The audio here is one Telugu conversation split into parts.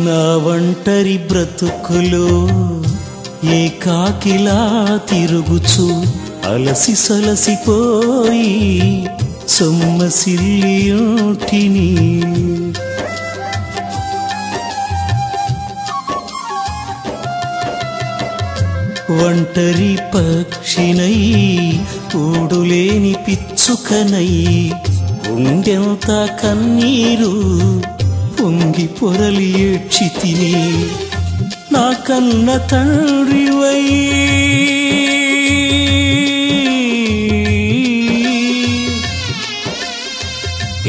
నా ఒంటరి బ్రతుకులో ఏకాకిలా తిరుగుచు అలసి సలసిపోయి సొమ్మసిల్లియోటిని ఒంటరి పక్షినై ఊడులేని పిచ్చుకనై గుండెంత కన్నీరు పొంగి పొరలి ఏడ్చితిని నా కన్న తండ్రివై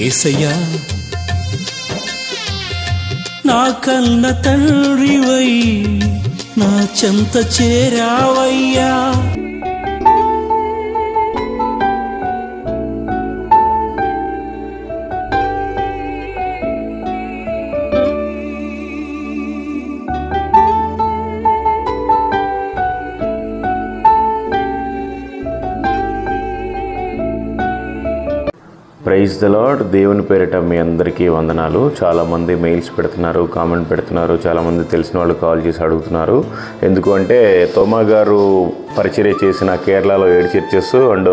యేసయ్యా నా కన్న తండ్రివై నా చెంత చేరావయ్యా ప్రైజ్ ద లార్డ్. దేవుని పేరిట మీ అందరికీ వందనాలు. చాలామంది మెయిల్స్ పెడుతున్నారు, కామెంట్ పెడుతున్నారు, చాలామంది తెలిసిన వాళ్ళు కాల్ చేసి అడుగుతున్నారు. ఎందుకు అంటే తోమా గారు పరిచర్య చేసిన కేరళలో 7 చర్చెస్ అండ్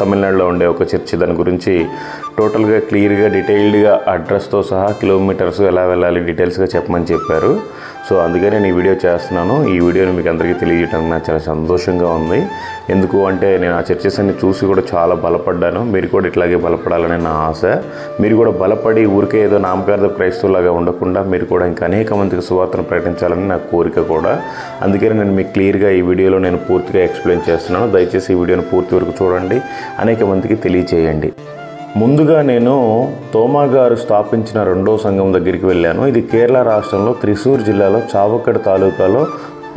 తమిళనాడులో ఉండే ఒక చర్చి, దాని గురించి టోటల్గా క్లియర్గా డీటెయిల్డ్గా అడ్రస్తో సహా కిలోమీటర్స్ ఎలా వెళ్ళాలి డీటెయిల్స్గా చెప్పమని చెప్పారు. సో అందుకని నేను ఈ వీడియో చేస్తున్నాను. ఈ వీడియోని మీకు అందరికీ తెలియజేయడానికి నాకు చాలా సంతోషంగా ఉంది. ఎందుకు అంటే నేను ఆ చర్చెస్ అన్ని చూసి కూడా చాలా బలపడ్డాను. మీరు కూడా ఇట్లాగే బలపడాలని నా ఆశ. మీరు కూడా బలపడి ఊరికే ఏదో నామకార్థ క్రైస్తవులాగా ఉండకుండా మీరు కూడా ఇంకా అనేక మందికి సువార్తను ప్రకటించాలని నా కోరిక కూడా. అందుకని నేను మీకు క్లియర్గా ఈ వీడియోలో నేను పూర్తిగా ఎక్స్ప్లెయిన్ చేస్తున్నాను. దయచేసి ఈ వీడియోని పూర్తి వరకు చూడండి, అనేక మందికి తెలియచేయండి. ముందుగా నేను తోమా గారు స్థాపించిన 2వ సంఘం దగ్గరికి వెళ్ళాను. ఇది కేరళ రాష్ట్రంలో త్రిశూర్ జిల్లాలో చావక్కడ్ తాలూకాలో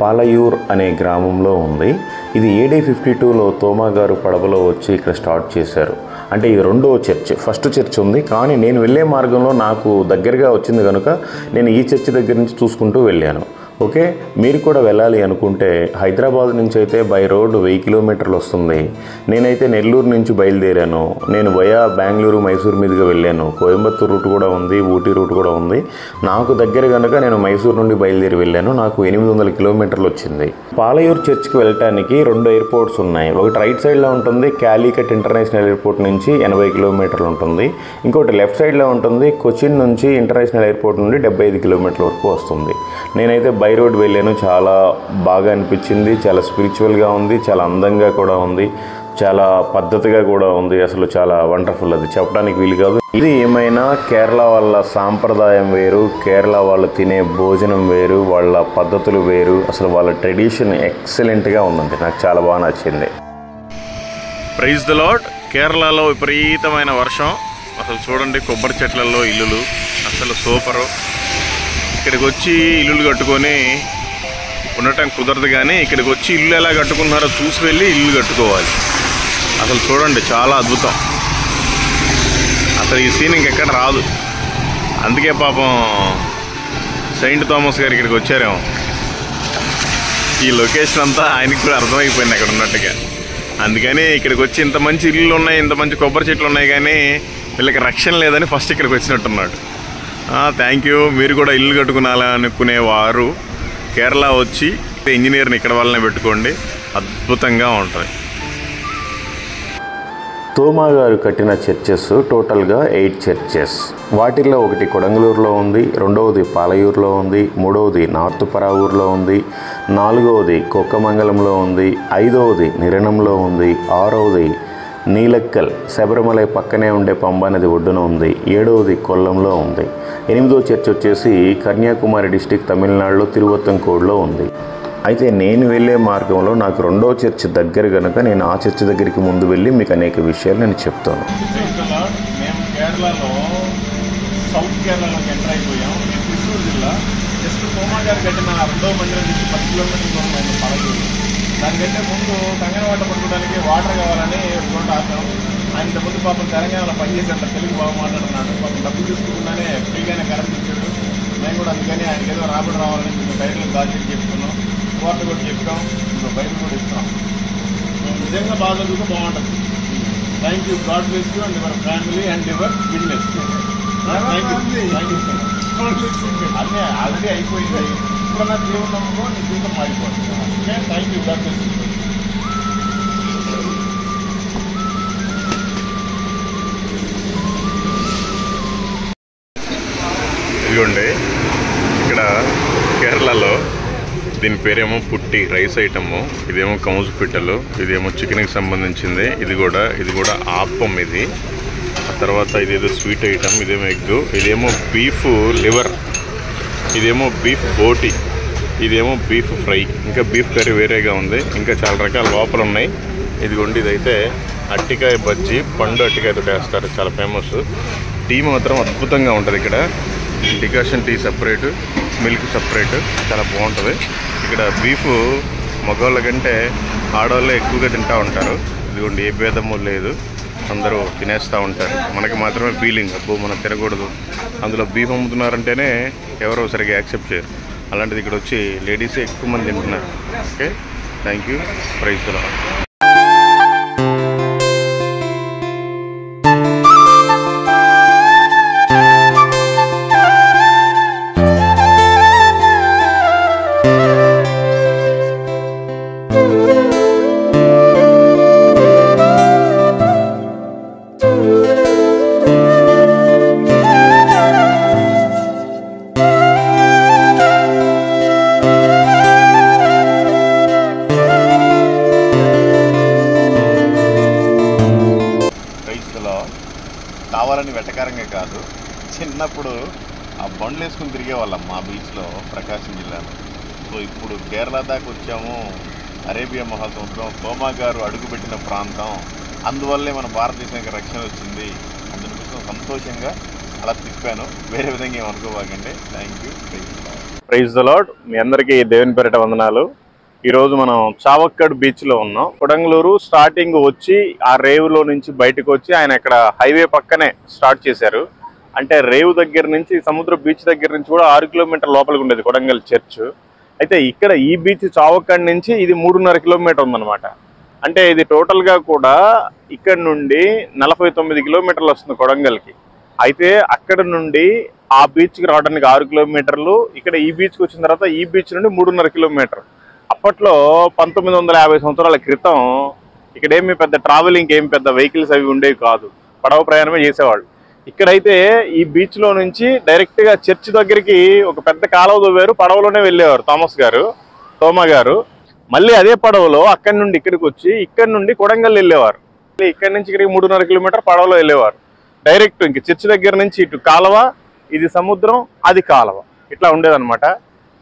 పాలయూర్ అనే గ్రామంలో ఉంది. ఇది AD 52లో తోమా గారు పడవలో వచ్చి ఇక్కడ స్టార్ట్ చేశారు. అంటే ఇది 2వ చర్చ్. ఫస్ట్ చర్చ్ ఉంది, కానీ నేను వెళ్ళే మార్గంలో నాకు దగ్గరగా వచ్చింది కనుక నేను ఈ చర్చ్ దగ్గర నుంచి చూసుకుంటూ వెళ్ళాను. ఓకే, మీరు కూడా వెళ్ళాలి అనుకుంటే హైదరాబాద్ నుంచి అయితే బై రోడ్ 1000 కిలోమీటర్లు వస్తుంది. నేనైతే నెల్లూరు నుంచి బయలుదేరాను. నేను వయా బెంగళూరు మైసూరు మీదుగా వెళ్ళాను. కోయంబత్తూరు రూట్ కూడా ఉంది, ఊటీ రూట్ కూడా ఉంది. నాకు దగ్గర కనుక నేను మైసూరు నుండి బయలుదేరి వెళ్ళాను. నాకు 800 కిలోమీటర్లు వచ్చింది. పాలయూర్ చర్చ్కి వెళ్ళటానికి 2 ఎయిర్పోర్ట్స్ ఉన్నాయి. ఒకటి రైట్ సైడ్లో ఉంటుంది, క్యాలికట్ ఇంటర్నేషనల్ ఎయిర్పోర్ట్ నుంచి 80 కిలోమీటర్లు ఉంటుంది. ఇంకోటి లెఫ్ట్ సైడ్లో ఉంటుంది, కొచ్చిన్ నుంచి ఇంటర్నేషనల్ ఎయిర్పోర్ట్ నుండి 75 కిలోమీటర్ల వరకు వస్తుంది. నేనైతే బై రోడ్ వెళ్ళాను. చాలా బాగా అనిపించింది. చాలా స్పిరిచువల్గా ఉంది, చాలా అందంగా కూడా ఉంది, చాలా పద్ధతిగా కూడా ఉంది. అసలు చాలా వండర్ఫుల్. అది చెప్పడానికి వీలు కాదు. ఇది ఏమైనా కేరళ వాళ్ళ సాంప్రదాయం వేరు, కేరళ వాళ్ళు తినే భోజనం వేరు, వాళ్ళ పద్ధతులు వేరు. అసలు వాళ్ళ ట్రెడిషన్ ఎక్సలెంట్గా ఉందండి. నాకు చాలా బాగా నచ్చింది. Praise the lord. కేరళలో విపరీతమైన వర్షం. అసలు చూడండి, కొబ్బరి చెట్లలో ఇల్లులు అసలు సూపరు. ఇక్కడికి వచ్చి ఇల్లులు కట్టుకొని ఉండటం కుదరదు, కానీ ఇక్కడికి వచ్చి ఇల్లు ఎలా కట్టుకున్నారో చూసి వెళ్ళి ఇల్లు కట్టుకోవాలి. అసలు చూడండి, చాలా అద్భుతం. అసలు ఈ సీన్ ఇంకెక్కడ రాదు. అందుకే పాపం సెయింట్ థామస్ గారు ఇక్కడికి వచ్చారేమో. ఈ లొకేషన్ అంతా ఆయనకి కూడా అర్థమైపోయింది అక్కడ ఉన్నట్టుగా. అందుకని ఇక్కడికి వచ్చి ఇంత మంచి ఇల్లు ఉన్నాయి, ఇంత మంచి కొబ్బరి చెట్లు ఉన్నాయి, కానీ వీళ్ళకి రక్షణ లేదని ఫస్ట్ ఇక్కడికి వచ్చినట్టున్నాడు. Thank you. మీరు కూడా ఇల్లు కట్టుకునేవారు కేరళ వచ్చి ఇంజనీర్ని ఇక్కడ వాళ్ళనే పెట్టుకోండి, అద్భుతంగా ఉంటుంది. తోమా గారు కట్టిన చర్చెస్ టోటల్గా 8 చర్చెస్. వాటిల్లో ఒకటి కొడంగలూరులో ఉంది, 2వది పాలయూరులో ఉంది, 3వది నార్త్ పరావూరులో ఉంది, 4వది కొక్కమంగళంలో ఉంది, 5వది నిరణంలో ఉంది, 6వది నీలక్కల్ శబరిమల పక్కనే ఉండే పంబా నది ఒడ్డున ఉంది, 7వది కొల్లంలో ఉంది, 8వ చర్చ్ వచ్చేసి కన్యాకుమారి డిస్టిక్ తమిళనాడులో తిరువత్తంకోడ్లో ఉంది. అయితే నేను వెళ్ళే మార్గంలో నాకు 2వ చర్చ్ దగ్గర కనుక నేను ఆ చర్చ్ దగ్గరికి ముందు వెళ్ళి మీకు అనేక విషయాలు నేను చెప్తాను. మేము కేరళలో సౌత్ కేరళలోకి ఎంటర్ అయిపోయాం. త్రిశూర్ జిల్లా జస్ట్ తోమా గారు కట్టిన 2వ మందిరం నుంచి 10 కిలోమీటర్ల దూరం అయింది పడగూరు. దానికంటే ముందు కంగనవాట పట్టుకోవడానికి వాటర్ కావాలని చోట ఆపాం. ఆయన ముందు పాపం తెలంగాణలో పనిచేసేంత తెలుగు బాగా మాట్లాడుతున్నాడు. పాపం డబ్బులు తీసుకుంటున్నానే ఫ్రీగానే కరెంట్ ఇచ్చాడు. మేము కూడా అందుకని ఆయనకి ఏదో రాబడి రావాలని మేము బయటలో దాచి చెప్తున్నాం, వార్త కూడా చెప్తాం, ఇంకా బయట కూడా ఇస్తున్నాం. నిజంగా బాగా చదువుతూ బాగుంటుంది. Thank you. God bless you and your family and your business. Thank you. అన్నీ ఆల్రెడీ అయిపోయింది. ఇప్పుడు నా దేవుడు నమ్ముకో, నీ జీవితం మారిపోతుంది. Okay, thank you. ఇదిగోండి, ఇక్కడ కేరళలో దీని పేరేమో పుట్టి రైస్ ఐటము, ఇదేమో కౌజు పిట్టలు, ఇదేమో చికెన్కి సంబంధించింది, ఇది కూడా ఆప్పం. ఇది ఆ తర్వాత ఇదేదో స్వీట్ ఐటమ్, ఇదేమో ఎగ్గు, ఇదేమో బీఫ్ లివర్, ఇదేమో బీఫ్ బోటి, ఇదేమో బీఫ్ ఫ్రై, ఇంకా బీఫ్ కర్రీ వేరేగా ఉంది, ఇంకా చాలా రకాల లోపలు ఉన్నాయి. ఇదిగోండి, ఇదైతే అట్టికాయ బజ్జీ, పండు అట్టికాయతో వేస్తారు, చాలా ఫేమస్. టీ మాత్రం అద్భుతంగా ఉంటుంది ఇక్కడ. Decoction tea separate, milk separate, చాలా బాగుంటుంది. ఇక్కడ బీఫ్ మగవాళ్ళ కంటే ఆడవాళ్ళే ఎక్కువగా తింటూ ఉంటారు. ఇదిగోండి, ఏ భేదము లేదు, అందరూ తినేస్తూ ఉంటారు. మనకి మాత్రమే ఫీలింగ్, అబ్బో మనం తినకూడదు, అందులో బీఫ్ అమ్ముతున్నారంటేనే ఎవరో సరిగ్గా యాక్సెప్ట్ చేయరు. అలాంటిది ఇక్కడ వచ్చి లేడీసే ఎక్కువ మంది తింటున్నారు. Okay, thank you. Praise the lord. కావాలని వెటకారంగా కాదు, చిన్నప్పుడు ఆ బండ్లు వేసుకుని తిరిగేవాళ్ళం మా బీచ్లో, ప్రకాశం జిల్లాలో. సో ఇప్పుడు కేరళ దాకా వచ్చాము, అరేబియా మహాసముద్రం, తోమా గారు అడుగుపెట్టిన ప్రాంతం, అందువల్లే మన భారతదేశానికి రక్షణ వచ్చింది. అందుకోసం సంతోషంగా అలా తిప్పాను, వేరే విధంగా ఏమనుకోవాకండి. Thank you. Praise the lord. మీ అందరికీ దేవుని పేరిట వందనాలు. ఈరోజు మనం చావక్కడ్ బీచ్లో ఉన్నాం. కొడంగలూరు స్టార్టింగ్ వచ్చి ఆ రేవులో నుంచి బయటకు వచ్చి ఆయన ఇక్కడ హైవే పక్కనే స్టార్ట్ చేశారు. అంటే రేవు దగ్గర నుంచి సముద్ర బీచ్ దగ్గర నుంచి కూడా 6 కిలోమీటర్ లోపలికి ఉండేది కొడంగల్ చర్చ్. అయితే ఇక్కడ ఈ బీచ్ చావక్కడ్ నుంచి ఇది 3.5 కిలోమీటర్ ఉందన్నమాట. అంటే ఇది టోటల్గా కూడా ఇక్కడ నుండి 49 కిలోమీటర్లు వస్తుంది కొడంగల్కి. అయితే అక్కడ నుండి ఆ బీచ్కి రావడానికి 6 కిలోమీటర్లు, ఇక్కడ ఈ బీచ్కి వచ్చిన తర్వాత ఈ బీచ్ నుండి 3.5 కిలోమీటర్. అప్పట్లో 1950 సంవత్సరాల క్రితం ఇక్కడేమి పెద్ద ట్రావెలింగ్ ఏమి పెద్ద వెహికల్స్ అవి ఉండేవి కాదు, పడవ ప్రయాణమే చేసేవాళ్ళు. ఇక్కడైతే ఈ బీచ్లో నుంచి డైరెక్ట్గా చర్చ్ దగ్గరికి ఒక పెద్ద కాలువ తవ్వారు, పడవలోనే వెళ్ళేవారు తోమా గారు. మళ్ళీ అదే పడవలో అక్కడి నుండి ఇక్కడికి వచ్చి ఇక్కడ నుండి కొడంగల్ వెళ్ళేవారు. ఇక్కడి నుంచి ఇక్కడికి 3.5 కిలోమీటర్ పడవలో వెళ్ళేవారు డైరెక్ట్. ఇంక చర్చ్ దగ్గర నుంచి ఇటు కాలువ, ఇది సముద్రం, అది కాలువ, ఇట్లా ఉండేదన్నమాట.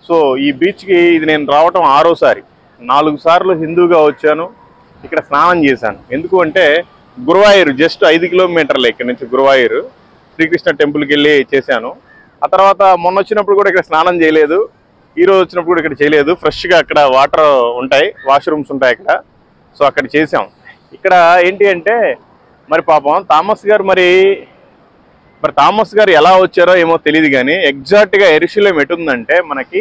సో ఈ బీచ్కి ఇది నేను రావటం 6వ సారి. 4 సార్లు హిందూగా వచ్చాను, ఇక్కడ స్నానం చేశాను. ఎందుకు అంటే గురువాయూరు జస్ట్ 5 కిలోమీటర్లు ఇక్కడ నుంచి, గురువాయూరు శ్రీకృష్ణ టెంపుల్కి వెళ్ళి చేశాను. ఆ తర్వాత మొన్న వచ్చినప్పుడు కూడా ఇక్కడ స్నానం చేయలేదు, ఈరోజు వచ్చినప్పుడు కూడా ఇక్కడ చేయలేదు. ఫ్రెష్గా అక్కడ వాటర్ ఉంటాయి, వాష్రూమ్స్ ఉంటాయి అక్కడ, సో అక్కడ చేసాం. ఇక్కడ ఏంటి అంటే మరి పాపం థామస్ గారు ఎలా వచ్చారో ఏమో తెలియదు, కానీ ఎగ్జాక్ట్గా యెరూషలేం ఎటుందంటే మనకి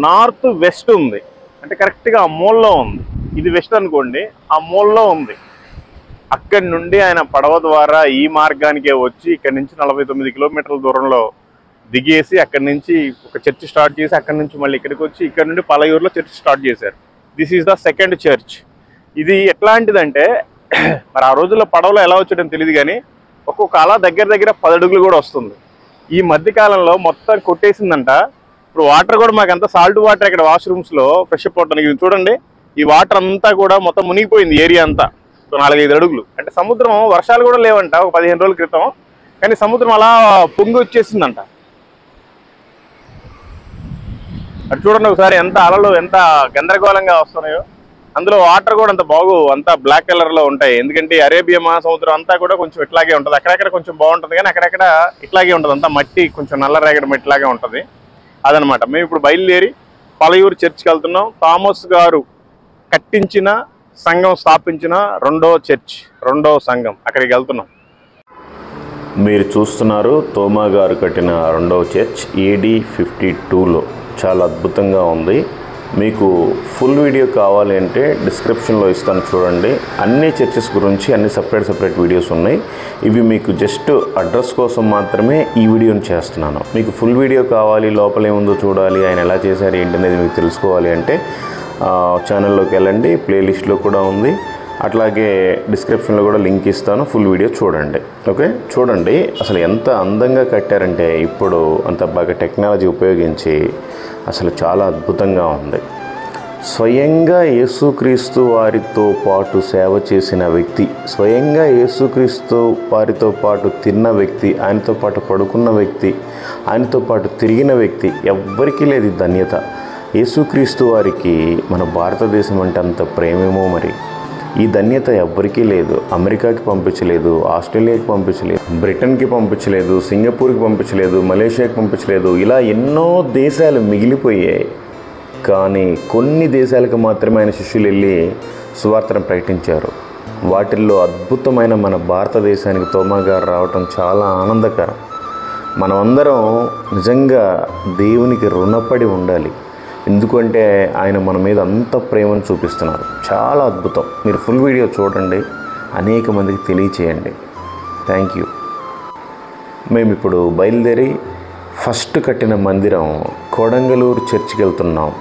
నార్త్ వెస్ట్ ఉంది, అంటే కరెక్ట్గా ఆ మూలలో ఉంది. ఇది వెస్ట్ అనుకోండి, ఆ మూలలో ఉంది. అక్కడి నుండి ఆయన పడవ ద్వారా ఈ మార్గానికే వచ్చి ఇక్కడ నుంచి 49 కిలోమీటర్ల దూరంలో దిగేసి అక్కడి నుంచి ఒక చర్చ్ స్టార్ట్ చేసి అక్కడి నుంచి మళ్ళీ ఇక్కడికి వచ్చి ఇక్కడ నుండి పలయూరులో చర్చ్ స్టార్ట్ చేశారు. This is the second church. ఇది ఎట్లాంటిదంటే మరి ఆ రోజుల్లో పడవలో ఎలా వచ్చాడని తెలియదు, కానీ ఒక్కొక్క అలా దగ్గర 10 అడుగులు కూడా వస్తుంది. ఈ మధ్యకాలంలో మొత్తం కొట్టేసిందంట. ఇప్పుడు వాటర్ కూడా మాకు అంతా సాల్ట్ వాటర్ ఇక్కడ వాష్రూమ్స్లో ఫ్రెష్ అప్ అవడానికి చూడండి, ఈ వాటర్ అంతా కూడా మొత్తం మునిగిపోయింది ఏరియా అంతా. 4-5 అడుగులు అంటే సముద్రం. వర్షాలు కూడా లేవంట ఒక 15 రోజుల క్రితం, కానీ సముద్రం అలా పొంగి వచ్చేసిందంట. అటు చూడండి ఒకసారి, ఎంత అలలు ఎంత గందరగోళంగా వస్తున్నాయో. అందులో వాటర్ కూడా అంత అంతా బ్లాక్ కలర్లో ఉంటాయి, ఎందుకంటే అరేబియా మహాసముద్రం అంతా కూడా కొంచెం ఇట్లాగే ఉంటుంది. అక్కడక్కడ కొంచెం బాగుంటుంది, కానీ అక్కడక్కడ ఇట్లాగే ఉంటుంది, అంతా మట్టి కొంచెం నల్ల రేగడి మట్టిలాగే ఉంటుంది. అదనమాట. మేము ఇప్పుడు బయలుదేరి పలయూరు చర్చ్కి వెళ్తున్నాం. థామస్ గారు కట్టించిన సంఘం స్థాపించిన రెండో సంఘం, అక్కడికి వెళ్తున్నాం. మీరు చూస్తున్నారు తోమా గారు కట్టిన 2వ చర్చ్ AD 52లో. చాలా అద్భుతంగా ఉంది. మీకు ఫుల్ వీడియో కావాలి అంటే డిస్క్రిప్షన్లో ఇస్తాను, చూడండి. అన్ని చర్చెస్ గురించి అన్ని సపరేట్ వీడియోస్ ఉన్నాయి. ఇవి మీకు జస్ట్ అడ్రస్ కోసం మాత్రమే ఈ వీడియోని చేస్తున్నాను. మీకు ఫుల్ వీడియో కావాలి, లోపల ఏముందో చూడాలి, ఆయన ఎలా చేశారు ఏంటనేది మీకు తెలుసుకోవాలి అంటే ఛానల్లోకి వెళ్ళండి, ప్లేలిస్ట్లో కూడా ఉంది. అట్లాగే డిస్క్రిప్షన్లో కూడా లింక్ ఇస్తాను, ఫుల్ వీడియో చూడండి. ఓకే, చూడండి అసలు ఎంత అందంగా కట్టారంటే ఇప్పుడు అంత బాగా టెక్నాలజీ ఉపయోగించి అసలు చాలా అద్భుతంగా ఉంది. స్వయంగా యేసుక్రీస్తు వారితో పాటు సేవ చేసిన వ్యక్తి, స్వయంగా యేసుక్రీస్తు వారితో పాటు తిన్న వ్యక్తి, ఆయనతో పాటు పడుకున్న వ్యక్తి, ఆయనతో పాటు తిరిగిన వ్యక్తి ఎవ్వరికీ లేదు ధన్యత. యేసుక్రీస్తు వారికి మన భారతదేశం అంటే అంత ప్రేమేమో మరి. ఈ ధన్యత ఎవ్వరికీ లేదు. అమెరికాకి పంపించలేదు, ఆస్ట్రేలియాకి పంపించలేదు, బ్రిటన్కి పంపించలేదు, సింగపూర్కి పంపించలేదు, మలేషియాకి పంపించలేదు. ఇలా ఎన్నో దేశాలు మిగిలిపోయాయి. కానీ కొన్ని దేశాలకు మాత్రమే ఆయన శిష్యులు వెళ్ళి సువార్తను ప్రకటించారు. వాటిల్లో అద్భుతమైన మన భారతదేశానికి తోమా గారు రావటం చాలా ఆనందకరం. మనమందరం నిజంగా దేవునికి రుణపడి ఉండాలి. ఎందుకంటే ఆయన మన మీద అంత ప్రేమను చూపిస్తున్నారు. చాలా అద్భుతం. మీరు ఫుల్ వీడియో చూడండి, అనేక మందికి తెలియచేయండి. Thank you. మేము ఇప్పుడు బయలుదేరి ఫస్ట్ కట్టిన మందిరం కొడంగలూరు చర్చికి వెళ్తున్నాం.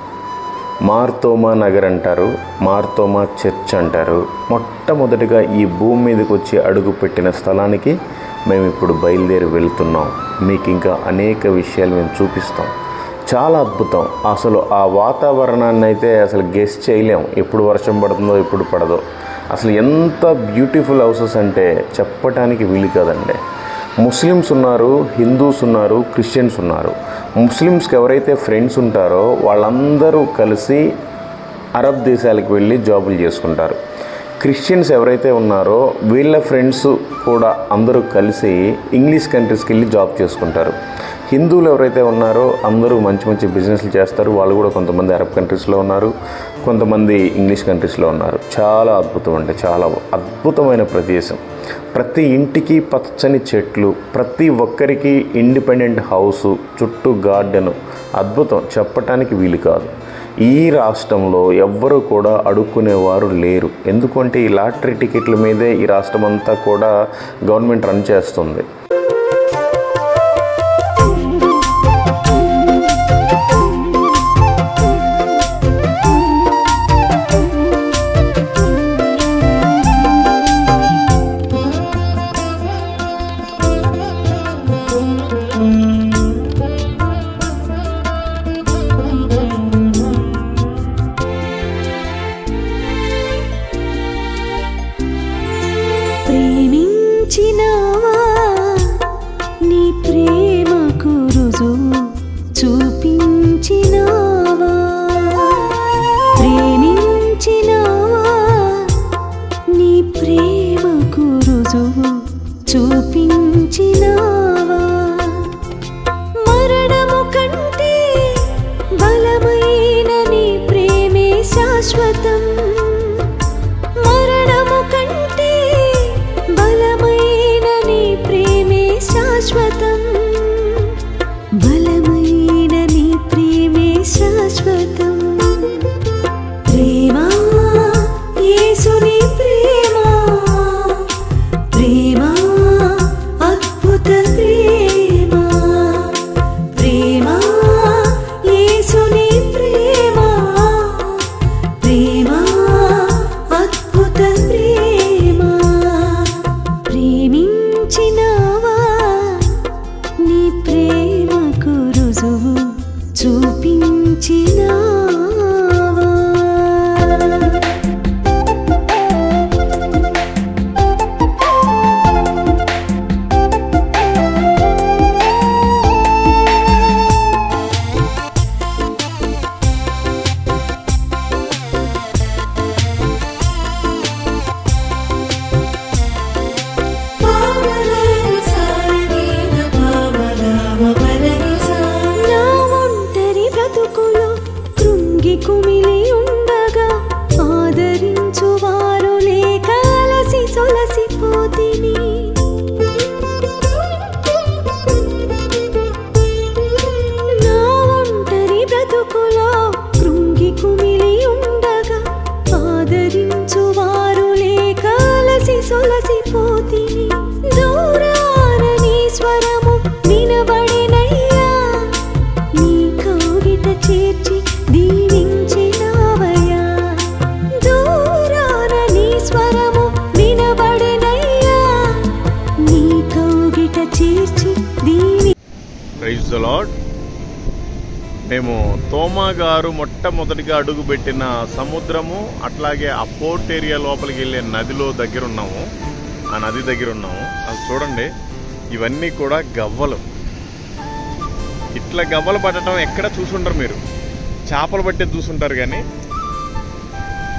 మార్తోమా నగర్ అంటారు, మార్తోమా చర్చ్ అంటారు. మొట్టమొదటిగా ఈ భూమి మీదకి వచ్చి అడుగు పెట్టిన స్థలానికి మేము ఇప్పుడు బయలుదేరి వెళ్తున్నాం. మీకు ఇంకా అనేక విషయాలు మేము చూపిస్తాం. చాలా అద్భుతం. అసలు ఆ వాతావరణాన్ని అయితే అసలు గెస్ చేయలేం, ఎప్పుడు వర్షం పడుతుందో ఎప్పుడు పడదో. అసలు ఎంత బ్యూటిఫుల్ హౌసెస్ అంటే చెప్పటానికి వీలు కాదండి. ముస్లిమ్స్ ఉన్నారు, హిందూస్ ఉన్నారు, క్రిస్టియన్స్ ఉన్నారు. ముస్లిమ్స్కి ఎవరైతే ఫ్రెండ్స్ ఉంటారో వాళ్ళందరూ కలిసి అరబ్ దేశాలకు వెళ్ళి జాబులు చేసుకుంటారు. క్రిస్టియన్స్ ఎవరైతే ఉన్నారో వీళ్ళ ఫ్రెండ్స్ కూడా అందరూ కలిసి ఇంగ్లీష్ కంట్రీస్కి వెళ్ళి జాబ్ చేసుకుంటారు. హిందువులు ఎవరైతే ఉన్నారో అందరూ మంచి బిజినెస్లు చేస్తారు. వాళ్ళు కూడా కొంతమంది అరబ్ కంట్రీస్లో ఉన్నారు, కొంతమంది ఇంగ్లీష్ కంట్రీస్లో ఉన్నారు. చాలా అద్భుతం అంటే చాలా అద్భుతమైన ప్రదేశం. ప్రతి ఇంటికి పచ్చని చెట్లు, ప్రతి ఒక్కరికి ఇండిపెండెంట్ హౌసు, చుట్టూ గార్డెను. అద్భుతం, చెప్పటానికి వీలు కాదు. ఈ రాష్ట్రంలో ఎవ్వరూ కూడా అడుక్కునేవారు లేరు. ఎందుకంటే ఈ లాటరీ టికెట్ల మీదే ఈ రాష్ట్రం అంతా కూడా గవర్నమెంట్ రన్ చేస్తుంది. ప్రేమించినావా, నీ ప్రేమకు రుజువు చూపించినావా. ప్రేమించినావా, నీ ప్రేమకు రుజువు చూపించినావా. మరణము కంటే బలమైన నీ ప్రేమే శాశ్వతం. మరణము కంటే బలమైన నీ ప్రేమే శాశ్వతం. బలమైన నీ ప్రేమే శాశ్వతం. ప్రేమా యేసుని ప్రేమా, ప్రేమా అద్భుత ప్రేమా. ప్రేమా యేసుని ప్రేమా, ప్రేమా అద్భుత ప్రేమా. ప్రేమించినావా, నీ ప్రేమకు రుజువు చూపించినావా. నా ఒంటరి బ్రతుకులో ప్రైజ్ ది లార్డ్. మేము తోమా గారు మొట్టమొదటిగా అడుగుపెట్టిన సముద్రము అట్లాగే ఆ పోర్ట్ ఏరియా లోపలికి వెళ్ళే నదిలో దగ్గర ఉన్నాము. ఆ నది దగ్గర ఉన్నాము. అది చూడండి, ఇవన్నీ కూడా గవ్వలు. ఇట్లా గవ్వలు పట్టడం ఎక్కడ చూసుంటారు మీరు? చేపలు పట్టేది చూసుంటారు కానీ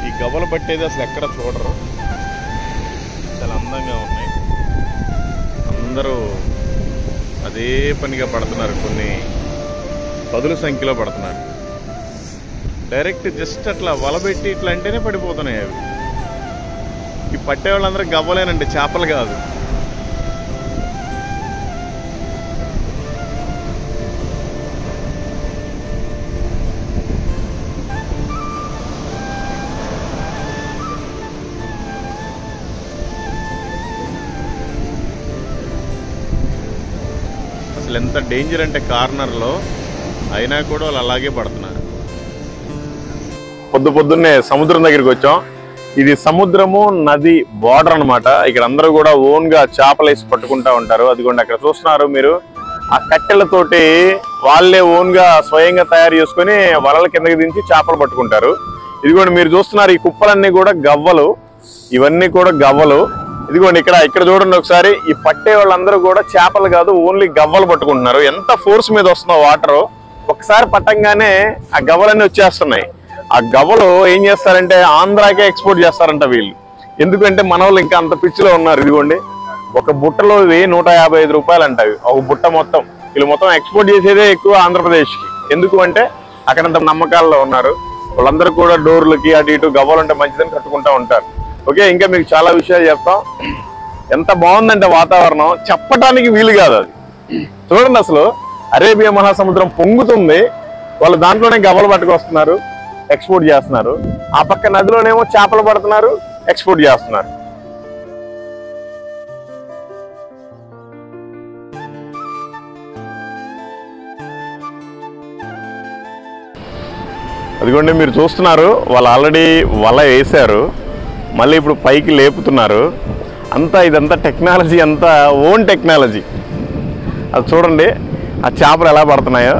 ఈ గవ్వలు పట్టేది అసలు ఎక్కడ చూడరు. చాలా అందంగా ఉన్నాయి. అందరూ అదే పనిగా పడుతున్నారు. కొన్ని పదుల సంఖ్యలో పడుతున్నారు. డైరెక్ట్ జస్ట్ అట్లా వలబెట్టి ఇట్లా అంటేనే పడిపోతున్నాయి అవి. ఈ పట్టే వాళ్ళందరూ గవ్వలేనండి, చేపలు కాదు. అసలు ఎంత డేంజర్ అంటే కార్నర్లో అయినా కూడా వాళ్ళు అలాగే పడుతున్నారు. పొద్దున్నే సముద్రం దగ్గరికి వచ్చాం. ఇది సముద్రము నది బార్డర్ అన్నమాట. ఇక్కడ అందరూ కూడా ఓన్ గా చేపలు వేసి పట్టుకుంటా ఉంటారు. అదిగోండి అక్కడ చూస్తున్నారు మీరు, ఆ కట్టెలతోటి వాళ్ళే ఓన్ గా స్వయంగా తయారు చేసుకుని వలల కిందకి దించి చేపలు పట్టుకుంటారు. ఇదిగోండి మీరు చూస్తున్నారు, ఈ కుప్పలన్నీ కూడా గవ్వలు. ఇవన్నీ కూడా గవ్వలు. ఇదిగోండి ఇక్కడ చూడండి ఒకసారి. ఈ పట్టే వాళ్ళందరూ కూడా చేపలు కాదు, ఓన్లీ గవ్వలు పట్టుకుంటున్నారు. ఎంత ఫోర్స్ మీద వస్తుందో వాటర్. ఒకసారి పట్టంగానే ఆ గవ్వలన్నీ వచ్చేస్తున్నాయి. ఆ గవ్వలు ఏం చేస్తారంటే ఆంధ్రాకే ఎక్స్పోర్ట్ చేస్తారంట వీళ్ళు. ఎందుకంటే మన వాళ్ళు ఇంకా అంత పిచ్చిలో ఉన్నారు. ఇదిగోండి ఒక బుట్టలో 155 రూపాయలు అంటవి ఒక బుట్ట మొత్తం. వీళ్ళు మొత్తం ఎక్స్పోర్ట్ చేసేదే ఎక్కువ ఆంధ్రప్రదేశ్కి. ఎందుకు అంటే అక్కడంత నమ్మకాల్లో ఉన్నారు. వాళ్ళందరూ కూడా డోర్లకి అటు ఇటు గవ్వలు ఉంటే మంచిదని కట్టుకుంటా ఉంటారు. ఓకే, ఇంకా మీకు చాలా విషయాలు చెప్తాం. ఎంత బాగుందంటే వాతావరణం చెప్పటానికి వీలు కాదు. అది చూడండి, అసలు అరేబియా మహాసముద్రం పొంగుతుంది. వాళ్ళు దాంట్లోనే గవ్వలు పట్టుకొస్తున్నారు, ఎక్స్పోర్ట్ చేస్తున్నారు. ఆ పక్క నదిలోనేమో చేపలు పడుతున్నారు, ఎక్స్పోర్ట్ చేస్తున్నారు. అదిగోండి మీరు చూస్తున్నారు, వాళ్ళు ఆల్రెడీ వల వేశారు, మళ్ళీ ఇప్పుడు పైకి లేపుతున్నారు. అంతా ఇదంతా టెక్నాలజీ, అంతా ఓన్ టెక్నాలజీ. అది చూడండి ఆ చేపలు ఎలా పడుతున్నాయో.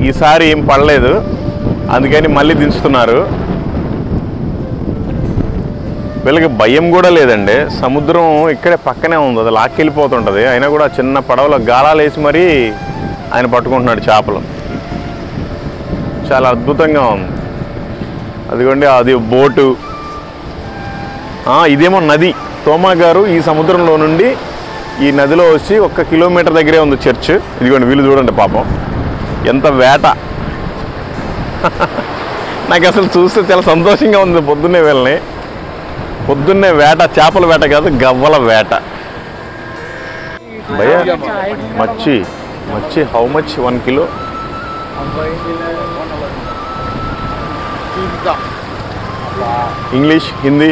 ఈసారి ఏం పడలేదు, అందుకని మళ్ళీ దించుతున్నారు. వీళ్ళకి భయం కూడా లేదండి. సముద్రం ఇక్కడే పక్కనే ఉంది, అది లాక్కెళ్ళిపోతుంటుంది. అయినా కూడా చిన్న పడవలో గాలాలు వేసి మరీ ఆయన పట్టుకుంటున్నాడు చేపలు. చాలా అద్భుతంగా ఉంది. అదిగోండి అది బోటు. ఇదేమో నది. తోమా గారు ఈ సముద్రంలో నుండి ఈ నదిలో వచ్చి 1 కిలోమీటర్ దగ్గరే ఉంది చర్చ్. ఇదిగోండి వీళ్ళు చూడండి పాపం ఎంత వేట. నాకు అసలు చూస్తే చాలా సంతోషంగా ఉంది. పొద్దున్నే వేట, చేపల వేట కాదు, గవ్వల వేట. భయ్యా మచ్చి how much 1 kilo? English, Hindi?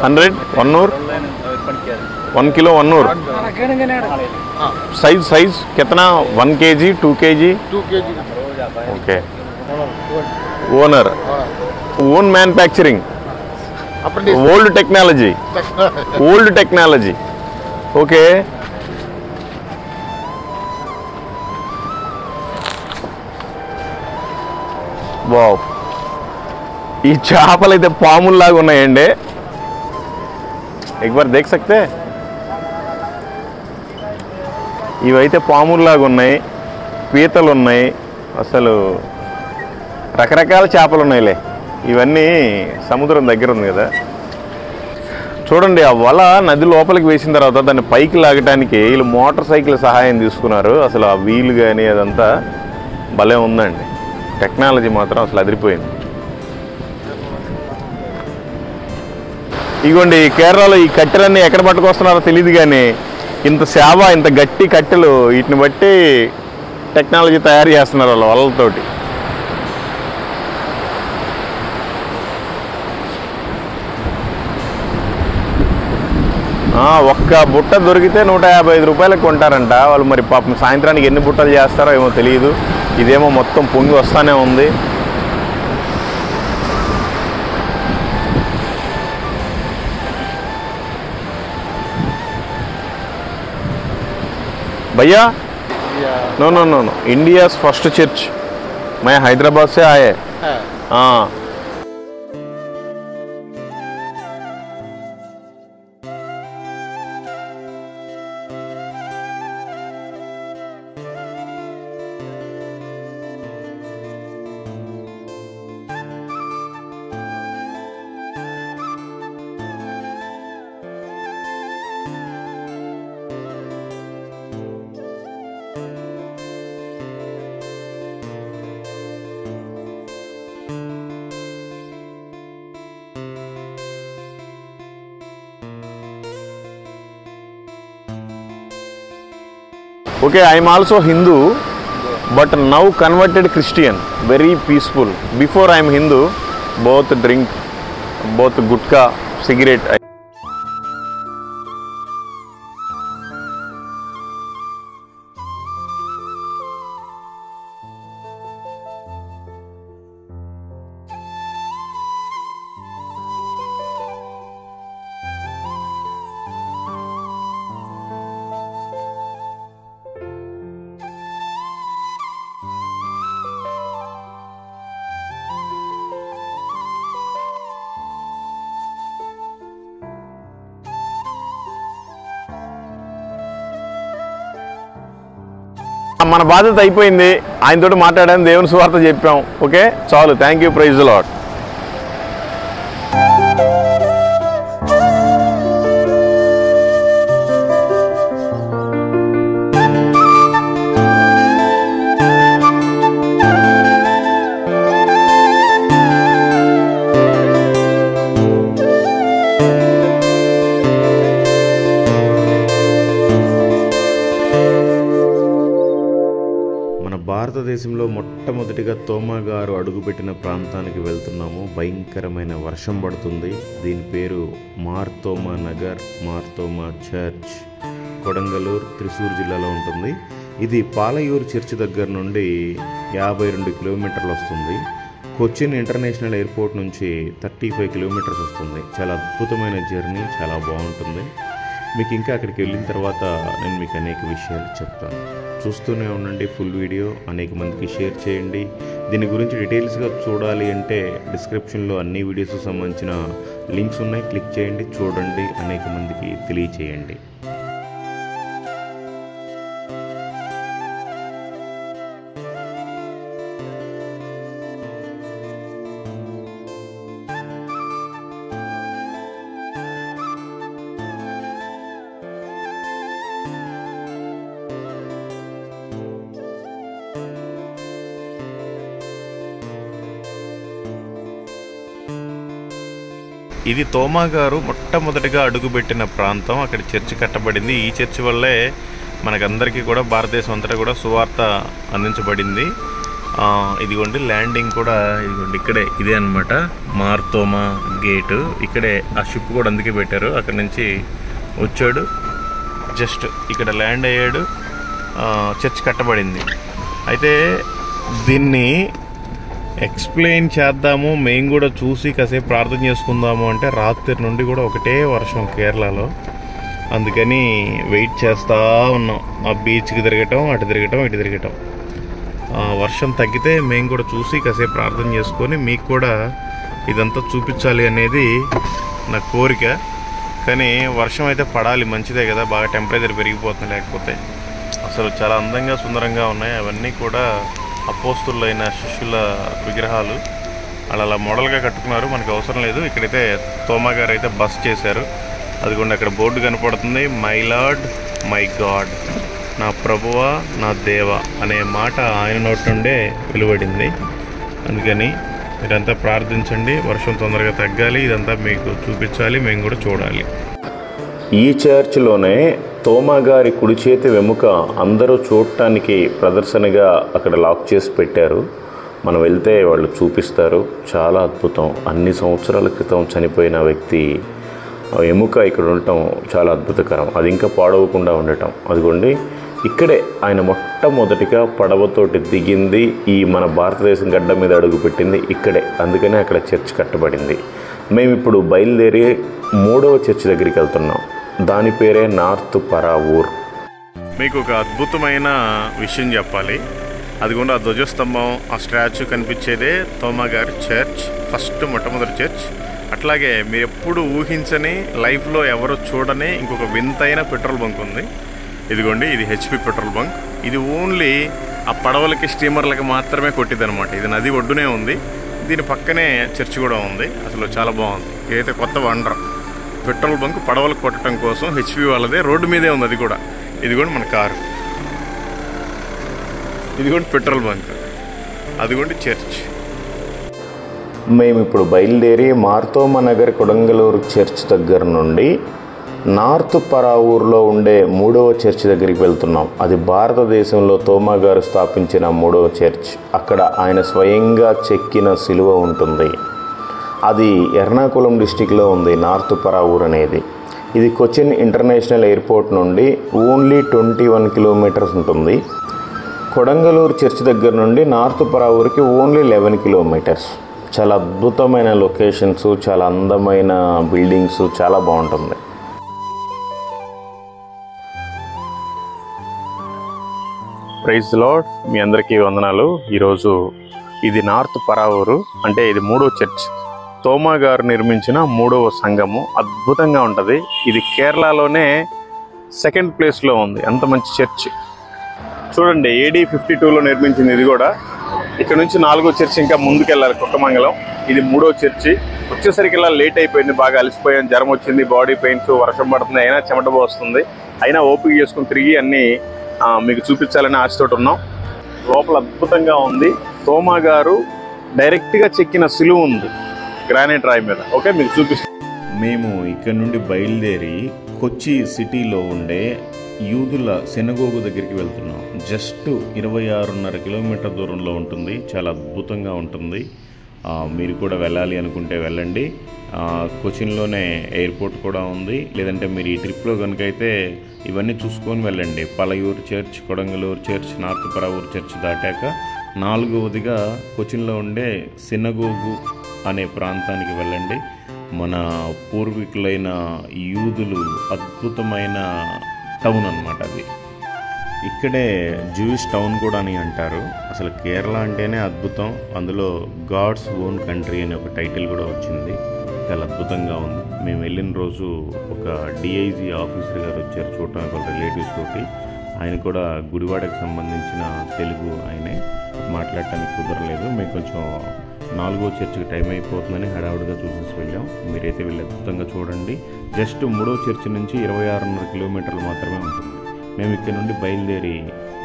100 1 kilo 100 size कितना 1 kg 2 kg? 2 kg. Okay. Owner own manufacturing old technology okay. Wow, ఈ చేపలు అయితే పాముల్లాగా ఉన్నాయండి. एक बार देख सकते हैं. ఇవైతే పాముల్లాగా ఉన్నాయి, పీతలు ఉన్నాయి, అసలు రకరకాల చేపలు ఉన్నాయిలే. ఇవన్నీ సముద్రం దగ్గర ఉంది కదా. చూడండి ఆ వల నది లోపలికి వేసిన తర్వాత దాన్ని పైకి లాగడానికి వీళ్ళు మోటార్ సైకిల్ సహాయం తీసుకున్నారు. అసలు ఆ వీల్ కానీ అదంతా భలే ఉందండి. టెక్నాలజీ మాత్రం అసలు అదిరిపోయింది. ఇగోండి కేరళలో ఈ కట్టెలన్నీ ఎక్కడ పట్టుకొస్తున్నారో తెలియదు కానీ ఇంత సేవ, ఇంత గట్టి కట్టెలు, వీటిని బట్టి టెక్నాలజీ తయారు చేస్తున్నారు వాళ్ళు వలలతోటి. ఒక్క బుట్ట దొరికితే 155 రూపాయలకు కొంటారంట వాళ్ళు. మరి పాపం సాయంత్రానికి ఎన్ని బుట్టలు చేస్తారో ఏమో తెలియదు. ఇదేమో మొత్తం పొంగి వస్తానే ఉంది. भैया no no no no India first church मैं हैदराबाद से आए हाँ Okay, I am also Hindu, but now converted Christian. Very peaceful. Before I am Hindu, both drink, both gutka, cigarette. మన బాధ్యత అయిపోయింది. ఆయనతోటి మాట్లాడాను, దేవుని సువార్త చెప్పాం. ఓకే, చాలు. Thank you. Praise the lord. భారతదేశంలో మొట్టమొదటిగా తోమా గారు అడుగుపెట్టిన ప్రాంతానికి వెళ్తున్నాము. భయంకరమైన వర్షం పడుతుంది. దీని పేరు మార్తోమా నగర్, మార్తోమా చర్చ్, కొడంగలూరు, త్రిశూర్ జిల్లాలో ఉంటుంది. ఇది పాలయూరు చర్చ్ దగ్గర నుండి 52 కిలోమీటర్లు వస్తుంది. కొచ్చిన్ ఇంటర్నేషనల్ ఎయిర్పోర్ట్ నుంచి 35 కిలోమీటర్స్ వస్తుంది. చాలా అద్భుతమైన జర్నీ, చాలా బాగుంటుంది. మీకు ఇంకా అక్కడికి వెళ్ళిన తర్వాత నేను మీకు అనేక విషయాలు చెప్తాను. చూస్తూనే ఉండండి ఫుల్ వీడియో. అనేక మందికి షేర్ చేయండి. దీని గురించి డీటెయిల్స్గా చూడాలి అంటే డిస్క్రిప్షన్లో అన్ని వీడియోస్కి సంబంధించిన లింక్స్ ఉన్నాయి. క్లిక్ చేయండి, చూడండి, అనేక మందికి తెలియచేయండి. ఇది తోమా గారు మొట్టమొదటిగా అడుగుపెట్టిన ప్రాంతం. అక్కడ చర్చి కట్టబడింది. ఈ చర్చి వల్లే మనకందరికీ కూడా భారతదేశం అంతటా కూడా సువార్త అందించబడింది. ఇదిగోండి ల్యాండింగ్ కూడా ఇదిగోండి ఇక్కడే, ఇదే అనమాట మార్తోమా గేటు. ఇక్కడే ఆ షిప్ కూడా అందుకే పెట్టారు. అక్కడ నుంచి వచ్చాడు, జస్ట్ ఇక్కడ ల్యాండ్ అయ్యాడు, చర్చ్ కట్టబడింది. అయితే దీన్ని ఎక్స్ప్లెయిన్ చేద్దాము, మేము కూడా చూసి కాసేపు ప్రార్థన చేసుకుందాము అంటే రాత్రి నుండి కూడా ఒకటే వర్షం కేరళలో. అందుకని వెయిట్ చేస్తూ ఉన్నాం. ఆ బీచ్కి తిరగటం, అటు తిరగటం, ఇటు తిరగటం. వర్షం తగ్గితే మేము కూడా చూసి కాసేపు ప్రార్థన చేసుకొని మీకు కూడా ఇదంతా చూపించాలి అనేది నా కోరిక. కానీ వర్షం అయితే పడాలి, మంచిదే కదా, బాగా టెంపరేచర్ పెరిగిపోతుంది. లేకపోతే అసలు చాలా అందంగా సుందరంగా ఉన్నాయి. అవన్నీ కూడా అపోస్తులైన శిష్యుల విగ్రహాలు. అలా మోడల్గా కట్టుకున్నారు, మనకు అవసరం లేదు. ఇక్కడైతే తోమా గారు అయితే బస్ చేశారు. అదిగోండి అక్కడ బోర్డు కనపడుతుంది, మై లార్డ్ మై గాడ్, నా ప్రభువా నా దేవ అనే మాట ఆయన నోటి నుండే వెలువడింది. అందుకని మీరంతా ప్రార్థించండి, వర్షం తొందరగా తగ్గాలి, ఇదంతా మీకు చూపించాలి, మేము కూడా చూడాలి. ఈ చర్చ్లోనే తోమా గారి కుడి చేతి వెముక అందరూ చూడటానికి ప్రదర్శనగా అక్కడ లాక్ చేసి పెట్టారు. మనం వెళ్తే వాళ్ళు చూపిస్తారు. చాలా అద్భుతం. అన్ని సంవత్సరాల క్రితం చనిపోయిన వ్యక్తి ఎముక ఇక్కడ ఉండటం చాలా అద్భుతకరం. అది ఇంకా పాడవకుండా ఉండటం. అదిగోండి, ఇక్కడే ఆయన మొట్టమొదటిగా పడవతోటి దిగింది, ఈ మన భారతదేశం గడ్డ మీద అడుగు పెట్టింది ఇక్కడే. అందుకనే అక్కడ చర్చ్ కట్టబడింది. మేము ఇప్పుడు బయలుదేరి 3వ చర్చ్ దగ్గరికి వెళ్తున్నాం. దాని పేరే నార్త్ పరావూర్. మీకు ఒక అద్భుతమైన విషయం చెప్పాలి. అదిగోండి, ఆ ధ్వజస్తంభం, ఆ స్టాచ్యూ కనిపించేదే తోమా గారి చర్చ్, మొట్టమొదటి చర్చ్. అట్లాగే మీరు ఎప్పుడు ఊహించని, లైఫ్లో ఎవరు చూడని ఇంకొక వింతైన పెట్రోల్ బంక్ ఉంది. ఇదిగోండి, ఇది హెచ్పి పెట్రోల్ బంక్. ఇది ఓన్లీ ఆ పడవలకి, స్టీమర్లకి మాత్రమే కొట్టింది అనమాట. ఇది నది ఒడ్డునే ఉంది. దీని పక్కనే చర్చ్ కూడా ఉంది. అసలు చాలా బాగుంది. ఇదైతే కొత్త వండర్. పెట్రోల్ బంక్ పడవలకు కొట్టడం కోసం హెచ్పి వాళ్ళదే, రోడ్డు మీదే ఉంది అది కూడా. ఇదిగోండి మన కారు, ఇదిగోండి పెట్రోల్ బంక్, అదిగోండి చర్చ్. మేము ఇప్పుడు బయలుదేరి మార్తోమా నగర్ కొడంగలూరు చర్చ్ దగ్గర నుండి నార్త్ పరావూర్లో ఉండే 3వ చర్చ్ దగ్గరికి వెళ్తున్నాం. అది భారతదేశంలో తోమా గారు స్థాపించిన 3వ చర్చ్. అక్కడ ఆయన స్వయంగా చెక్కిన సిలువ ఉంటుంది. అది ఎర్నాకుళం డిస్టిక్లో ఉంది, నార్త్ పరావూర్ అనేది. ఇది కొచ్చిన్ ఇంటర్నేషనల్ ఎయిర్పోర్ట్ నుండి ఓన్లీ 21 కిలోమీటర్స్ ఉంటుంది. కొడంగలూరు చర్చ్ దగ్గర నుండి నార్త్ పరావూర్కి ఓన్లీ 11 కిలోమీటర్స్. చాలా అద్భుతమైన లొకేషన్స్, చాలా అందమైన బిల్డింగ్స్, చాలా బాగుంటుంది. Praise the lord. మీ అందరికీ వందనాలు. ఈరోజు ఇది నార్త్ పరావూరు, అంటే ఇది 3వ చర్చ్. తోమా గారు నిర్మించిన 3వ సంఘము. అద్భుతంగా ఉంటుంది. ఇది కేరళలోనే 2nd ప్లేస్లో ఉంది. అంత మంచి చర్చ్. చూడండి, AD 52లో నిర్మించింది ఇది కూడా. ఇక్కడ నుంచి 4వ చర్చ్ ఇంకా ముందుకెళ్ళాలి, కొక్కమంగళం. ఇది 3వ చర్చి. వచ్చేసరికి ఇలా లేట్ అయిపోయింది, బాగా అలసిపోయాం, జ్వరం వచ్చింది, బాడీ పెయిన్స్, వర్షం పడుతుంది, అయినా చెమట పోస్తుంది. అయినా ఓపిక చేసుకుని తిరిగి అన్నీ మీకు చూపించాలని ఆశతోటి ఉన్నాం. లోపల అద్భుతంగా ఉంది. తోమా గారు డైరెక్ట్గా చెక్కిన సిలువ ఉంది గ్రానైట్ రాయి మీద. ఓకే, మీకు చూపిస్తాం. మేము ఇక్కడ నుండి బయలుదేరి కొచ్చి సిటీలో ఉండే యూదుల సినగోగు దగ్గరికి వెళ్తున్నాం. జస్ట్ 26.5 కిలోమీటర్ దూరంలో ఉంటుంది. చాలా అద్భుతంగా ఉంటుంది. మీరు కూడా వెళ్ళాలి అనుకుంటే వెళ్ళండి. కొచ్చిన్లోనే ఎయిర్పోర్ట్ కూడా ఉంది. లేదంటే మీరు ఈ ట్రిప్లో కనుక అయితే ఇవన్నీ చూసుకొని వెళ్ళండి. పలయూరు చర్చ్, కొడంగలూరు చర్చ్, నార్త్ పరావూర్ చర్చ్ దాటాక 4వదిగా కొచ్చిన్లో ఉండే సినగోగు అనే ప్రాంతానికి వెళ్ళండి. మన పూర్వీకులైన యూదులు అద్భుతమైన టౌన్ అన్నమాట అది. ఇక్కడే జూయిష్ టౌన్ కూడా అని అంటారు. అసలు కేరళ అంటేనే అద్భుతం. అందులో గాడ్స్ ఓన్ కంట్రీ అనే ఒక టైటిల్ కూడా వచ్చింది. చాలా అద్భుతంగా ఉంది. మేము వెళ్ళిన రోజు ఒక DIG ఆఫీసర్ గారు వచ్చారు చూడటానికి, వాళ్ళ రిలేటివ్స్ తోటి. ఆయన కూడా గుడివాడకు సంబంధించిన తెలుగు ఆయనే. మాట్లాడటానికి కుదరలేదు. మేము కొంచెం 4వ చర్చికి టైం అయిపోతుందని హడావుడిగా చూసేసి వెళ్ళాం. మీరైతే వెళ్ళి అద్భుతంగా చూడండి. జస్ట్ 3వ చర్చి నుంచి 26.5 కిలోమీటర్లు మాత్రమే ఉంటుంది. మేము ఇక్కడ నుండి బయలుదేరి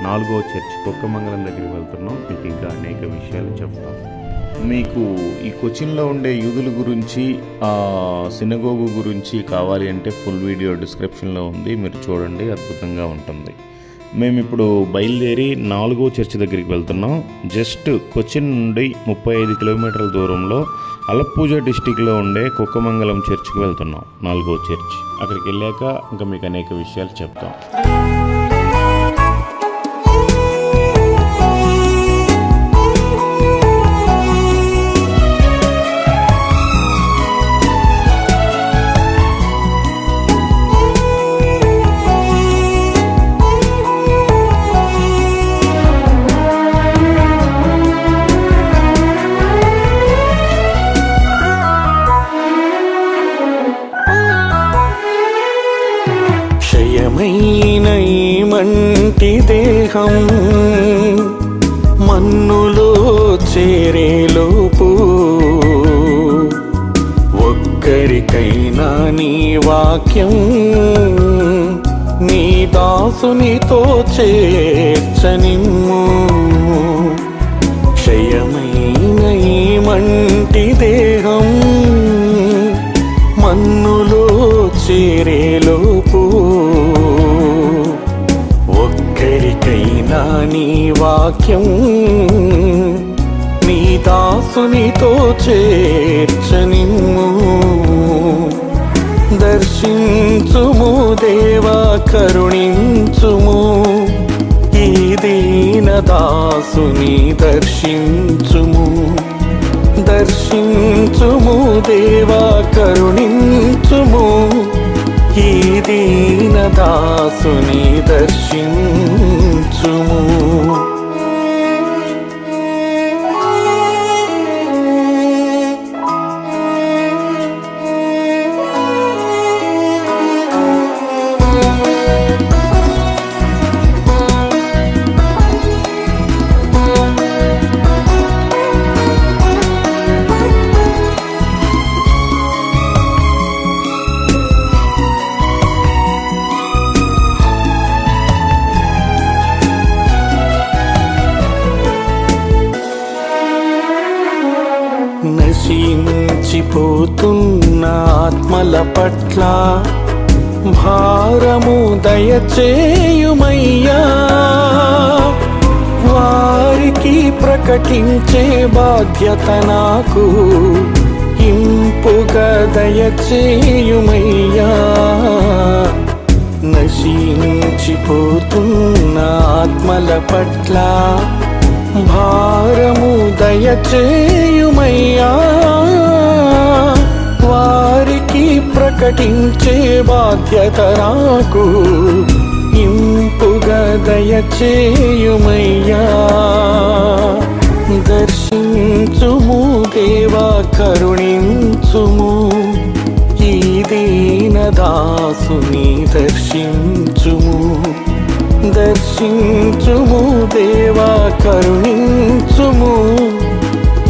4వ చర్చ్ కొక్కమంగళం దగ్గరికి వెళ్తున్నాం. మీకు ఇంకా అనేక విషయాలు చెప్తాం. మీకు ఈ కొచ్చిన్లో ఉండే యూదుల గురించి, సినగోగు గురించి కావాలి అంటే ఫుల్ వీడియో డిస్క్రిప్షన్లో ఉంది, మీరు చూడండి. అద్భుతంగా ఉంటుంది. మేము ఇప్పుడు బయలుదేరి 4వ చర్చ్ దగ్గరికి వెళ్తున్నాం. జస్ట్ కొచ్చిన్ నుండి 35 కిలోమీటర్ల దూరంలో అలప్పూజ డిస్టిక్లో ఉండే కొక్కమంగళం చర్చ్కి వెళ్తున్నాం. 4వ చర్చ్. అక్కడికి వెళ్ళాక ఇంకా మీకు అనేక విషయాలు చెప్తాం. మంటి దేహం మన్నులో చేరేలోపు ఒక్కరికైనా నీ వాక్యం నీ దాసునితో చేర్చనిమ్ము. క్షయమైన ఈ మంటి దేహం మన్నులో చేరేలోపు నీ వాక్యం నీ దాసునితో చేర్చనిమ్ము. దర్శించుము దేవా కరుణించుము, ఈ దీన దాసుని దర్శించుము. దర్శించుము దేవా కరుణించుము, ఈ దీన దాసుని దర్శించుము. నశించిపోతున్న ఆత్మల పట్ల భారము దయచేయుమయ్యా. వారికి ప్రకటించే బాధ్యత నాకు ఇంపుగా దయచేయుమయ్యా. నశించిపోతున్న ఆత్మల పట్ల భారము దయచేయుమయ్యా. వారికి ప్రకటించే బాధ్యత నాకు ఇంపుగా దయచేయుమయ్యా. దర్శించుము దేవా కరుణించుము, ఈ దీన దాసుని దర్శించుము. దర్శించుము దేవా కరుణించుము,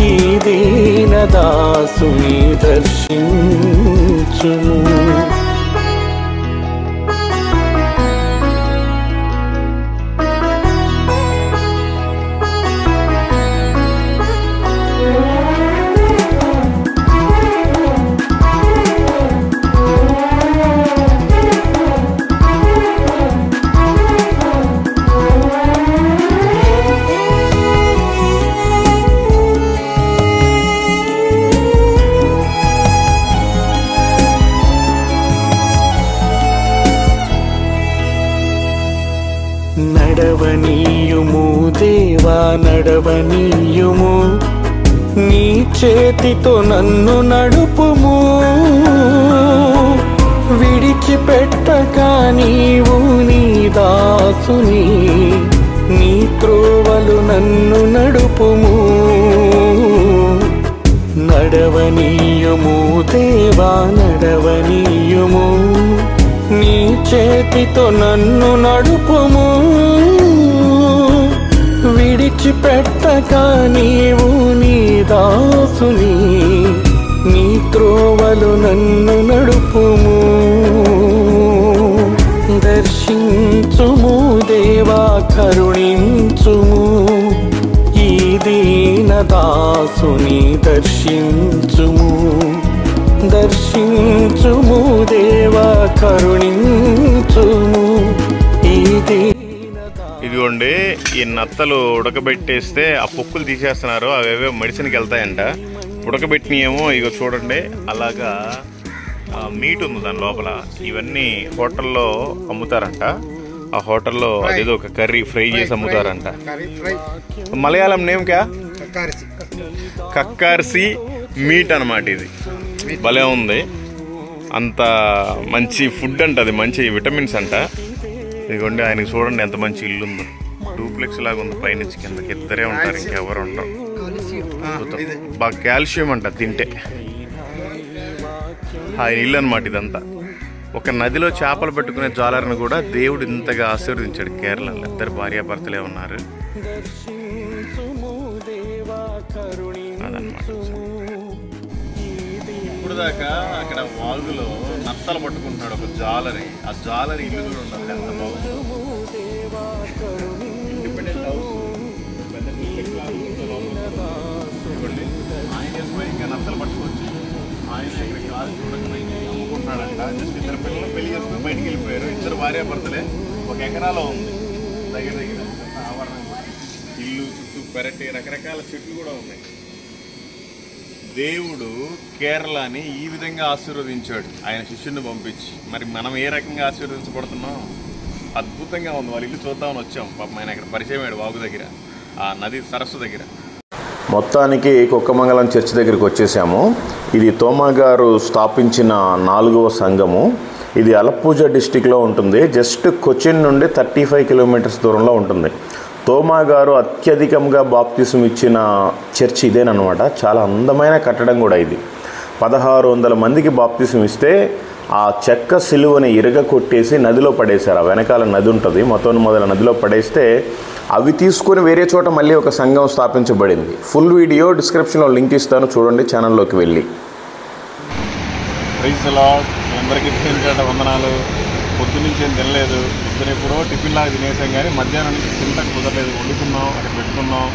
ఈ దీన దాసుని దర్శించుము. నడవనీయుము దేవా నడవనీయుము, నీ చేతితో నన్ను నడుపుము. విడిచిపెట్టక నీవు నీ దాసుని, నీ త్రోవలు నన్ను నడుపుము. నడవనీయుము దేవా నడవనీయుము, నీ చేతితో నన్ను నడుపుము. విడిచిపెట్టక నీవు నీ దాసుని, నీ త్రోవలు నన్ను నడుపుము. దర్శించుము దేవా కరుణించుము, ఈ దీన దాసుని దర్శించుము. దర్శించుము దేవా కరుణించుము, ఈ ఇదిగోండి ఈ నత్తలు ఉడకబెట్టేస్తే ఆ పొక్కులు తీసేస్తున్నారు, అవేవో మెడిసిన్కి వెళ్తాయంట. ఉడకబెట్టినయేమో ఇగో చూడండి అలాగా మీట్ ఉంది దాని లోపల. ఇవన్నీ హోటల్లో అమ్ముతారంట. ఆ హోటల్లో అదేదో ఒక కర్రీ ఫ్రై చేసి అమ్ముతారంట. మలయాళం నేమ్ క్యా? కక్కార్సి మీట్ అన్నమాట. ఇది భలే ఉంది, అంత మంచి ఫుడ్ అంట, అది మంచి విటమిన్స్ అంట. ఇదిగోండి ఆయనకి చూడండి ఎంత మంచి ఇల్లు ఉందో, డూప్లెక్స్ లాగా ఉంది. పైనుంచి కిందకి ఇద్దరే ఉంటారు, ఇంకెవరు ఉండరు. బాగా కాల్షియం అంట తింటే. ఆ ఇల్లు అనమాట ఇదంతా. ఒక నదిలో చేపలు పెట్టుకునే జాలర్ని కూడా దేవుడు ఇంతగా ఆశీర్వదించాడు కేరళలో. ఇద్దరు భార్యాభర్తలే ఉన్నారు అదనమాట. ఇప్పుడు దాకా అక్కడ వాగులో నత్తలు పట్టుకుంటున్నాడు ఒక జాలరి. ఆ జాలరి ఇల్లు కూడా ఉండదు, ఎంత బాగుంది. ఇండిపెండెంట్ హౌస్, పెద్ద ఆయన ఇంకా నత్తలు పట్టుకోవచ్చు. ఆయన ఇక్కడ కాలు చూడకపోయి అమ్ముకుంటున్నాడంట. జస్ట్ ఇద్దరు పిల్లలు పెళ్లి చేసుకుని బయటికి వెళ్ళిపోయారు. ఇద్దరు భార్యాభర్తలే. 1 ఎకరాలో ఉంది. దగ్గర దగ్గర ఆవరణ కూడా, ఇల్లు చుట్టూ పెరటి రకరకాల చెట్లు కూడా ఉన్నాయి. దేవుడు కేరళని ఈ విధంగా ఆశీర్వదించాడు ఆయన శిష్యుని పంపించి. మరి మనం ఏ రకంగా ఆశీర్వదించబడుతున్నాం? అద్భుతంగా ఉంది. వాళ్ళ ఇల్లు చూద్దామని వచ్చాం. పాపం ఆయన ఇక్కడ పరిచయం అయ్యాడు వాగు దగ్గర, ఆ నది సరస్సు దగ్గర. మొత్తానికి కుక్కమంగళం చర్చ్ దగ్గరికి వచ్చేసాము. ఇది తోమా గారు స్థాపించిన 4వ సంఘము. ఇది అలప్పూజ డిస్టిక్లో ఉంటుంది. జస్ట్ కొచ్చిన్ నుండి 35 కిలోమీటర్స్ దూరంలో ఉంటుంది. తోమా గారు అత్యధికంగా బాప్తిసం ఇచ్చిన చర్చ్ ఇదేనమాట. చాలా అందమైన కట్టడం కూడా ఇది. 1600 మందికి బాప్తిసం ఇస్తే ఆ చెక్క సిలువని కొట్టేసి నదిలో పడేశారు. ఆ వెనకాల నది ఉంటుంది, మొదల నదిలో పడేస్తే అవి తీసుకొని వేరే చోట మళ్ళీ ఒక సంఘం స్థాపించబడింది. ఫుల్ వీడియో డిస్క్రిప్షన్లో లింక్ ఇస్తాను, చూడండి ఛానల్లోకి వెళ్ళి. Praise the lord. మీ అందరికీ టిఫిన్ వందనాలు. పొద్దునుంచి ఏం తినలేదు. పొద్దున ఎప్పుడో టిఫిన్ లాగా తినేసాం, కానీ మధ్యాహ్నం నుంచి తింటకు కుదరలేదు. వండుకున్నాం, అక్కడ పెట్టుకున్నాం.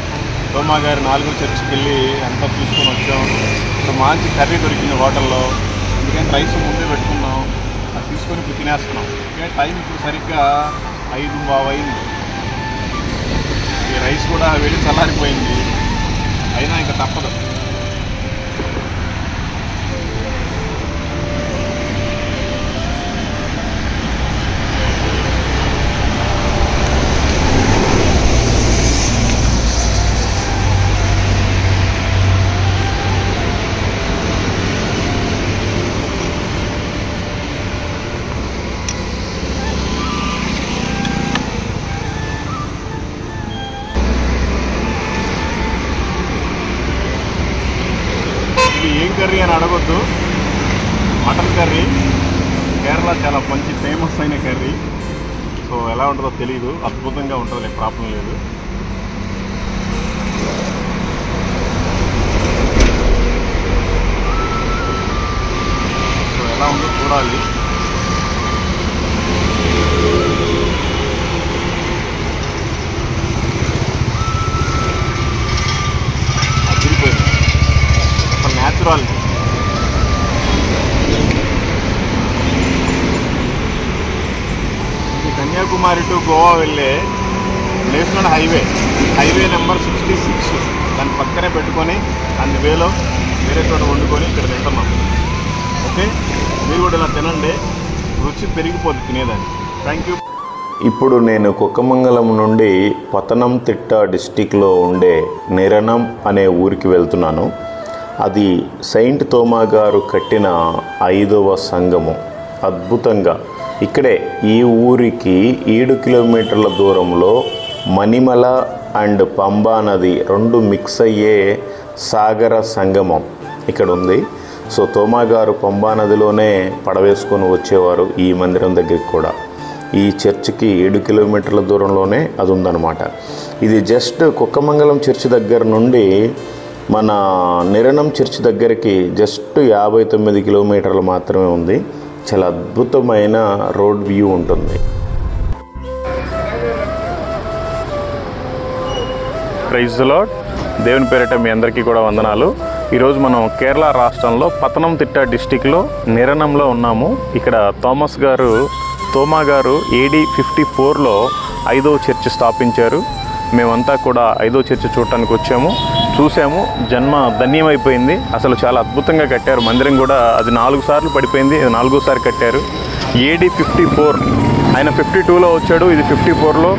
తోమా గారి 4వ చర్చికి వెళ్ళి అంతా చూసుకొని వచ్చాం. ఇప్పుడు మంచి కర్రీ దొరికింది హోటల్లో, ఎందుకంటే రైస్ ముందే పెట్టుకున్నాం. అది తీసుకొని ఇప్పుడు తినేస్తున్నాం. ఇంకా టైం ఇప్పుడు సరిగ్గా 5:15 అయింది. ఈ రైస్ కూడా వెళ్ళి చల్లారిపోయింది, అయినా ఇంకా తప్పదు. ఏం కర్రీ అని అడగొద్దు, మటన్ కర్రీ. కేరళ చాలా మంచి ఫేమస్ అయిన కర్రీ. సో ఎలా ఉంటుందో తెలీదు, అద్భుతంగా ఉంటుంది, ప్రాబ్లం లేదు. సో ఎలా ఉందో చూడాలి. అదిరిపోయింది, న్యాచురల్. ఇది కన్యాకుమారి టు గోవా వెళ్ళే నేషనల్ హైవే నెంబర్ 66. దాని పక్కనే పెట్టుకొని అన్ని వేలో వేరే చోట వండుకొని ఇక్కడ తింటున్నాం. ఓకే, మీరు కూడా ఇలా తినండి, రుచి పెరిగిపోతుంది తినేదాన్ని. Thank you. ఇప్పుడు నేను కుక్కమంగళం నుండి పతనంతిట్ట డిస్టిక్లో ఉండే నిరణం అనే ఊరికి వెళ్తున్నాను. అది సెయింట్ తోమా గారు కట్టిన 5వ సంఘము. అద్భుతంగా ఇక్కడే ఈ ఊరికి 7 కిలోమీటర్ల దూరంలో మణిమల అండ్ పంబా నది 2 మిక్స్ అయ్యే సాగర సంగమం ఇక్కడ ఉంది. సో తోమా గారు పంబా నదిలోనే పడవేసుకొని వచ్చేవారు ఈ మందిరం దగ్గరికి కూడా. ఈ చర్చికి 7 కిలోమీటర్ల దూరంలోనే అది ఉందన్నమాట. ఇది జస్ట్ కుక్కమంగళం చర్చి దగ్గర నుండి మన నిరణం చర్చ్ దగ్గరికి జస్ట్ 59 కిలోమీటర్లు మాత్రమే ఉంది. చాలా అద్భుతమైన రోడ్ వ్యూ ఉంటుంది. Praise the lord. దేవుని పేరిట మీ అందరికీ కూడా వందనాలు. ఈరోజు మనం కేరళ రాష్ట్రంలో పతనంతిట్ట డిస్టిక్లో నిరణంలో ఉన్నాము. ఇక్కడ తోమా గారు AD 54లో 5వ చర్చి స్థాపించారు. మేమంతా కూడా 5వ చర్చి చూడటానికి వచ్చాము, చూసాము. జన్మ ధన్యమైపోయింది. అసలు చాలా అద్భుతంగా కట్టారు మందిరం కూడా. అది 4 సార్లు పడిపోయింది, ఇది 4వసారి కట్టారు. AD 54, ఆయన 52లో వచ్చాడు, ఇది 54లో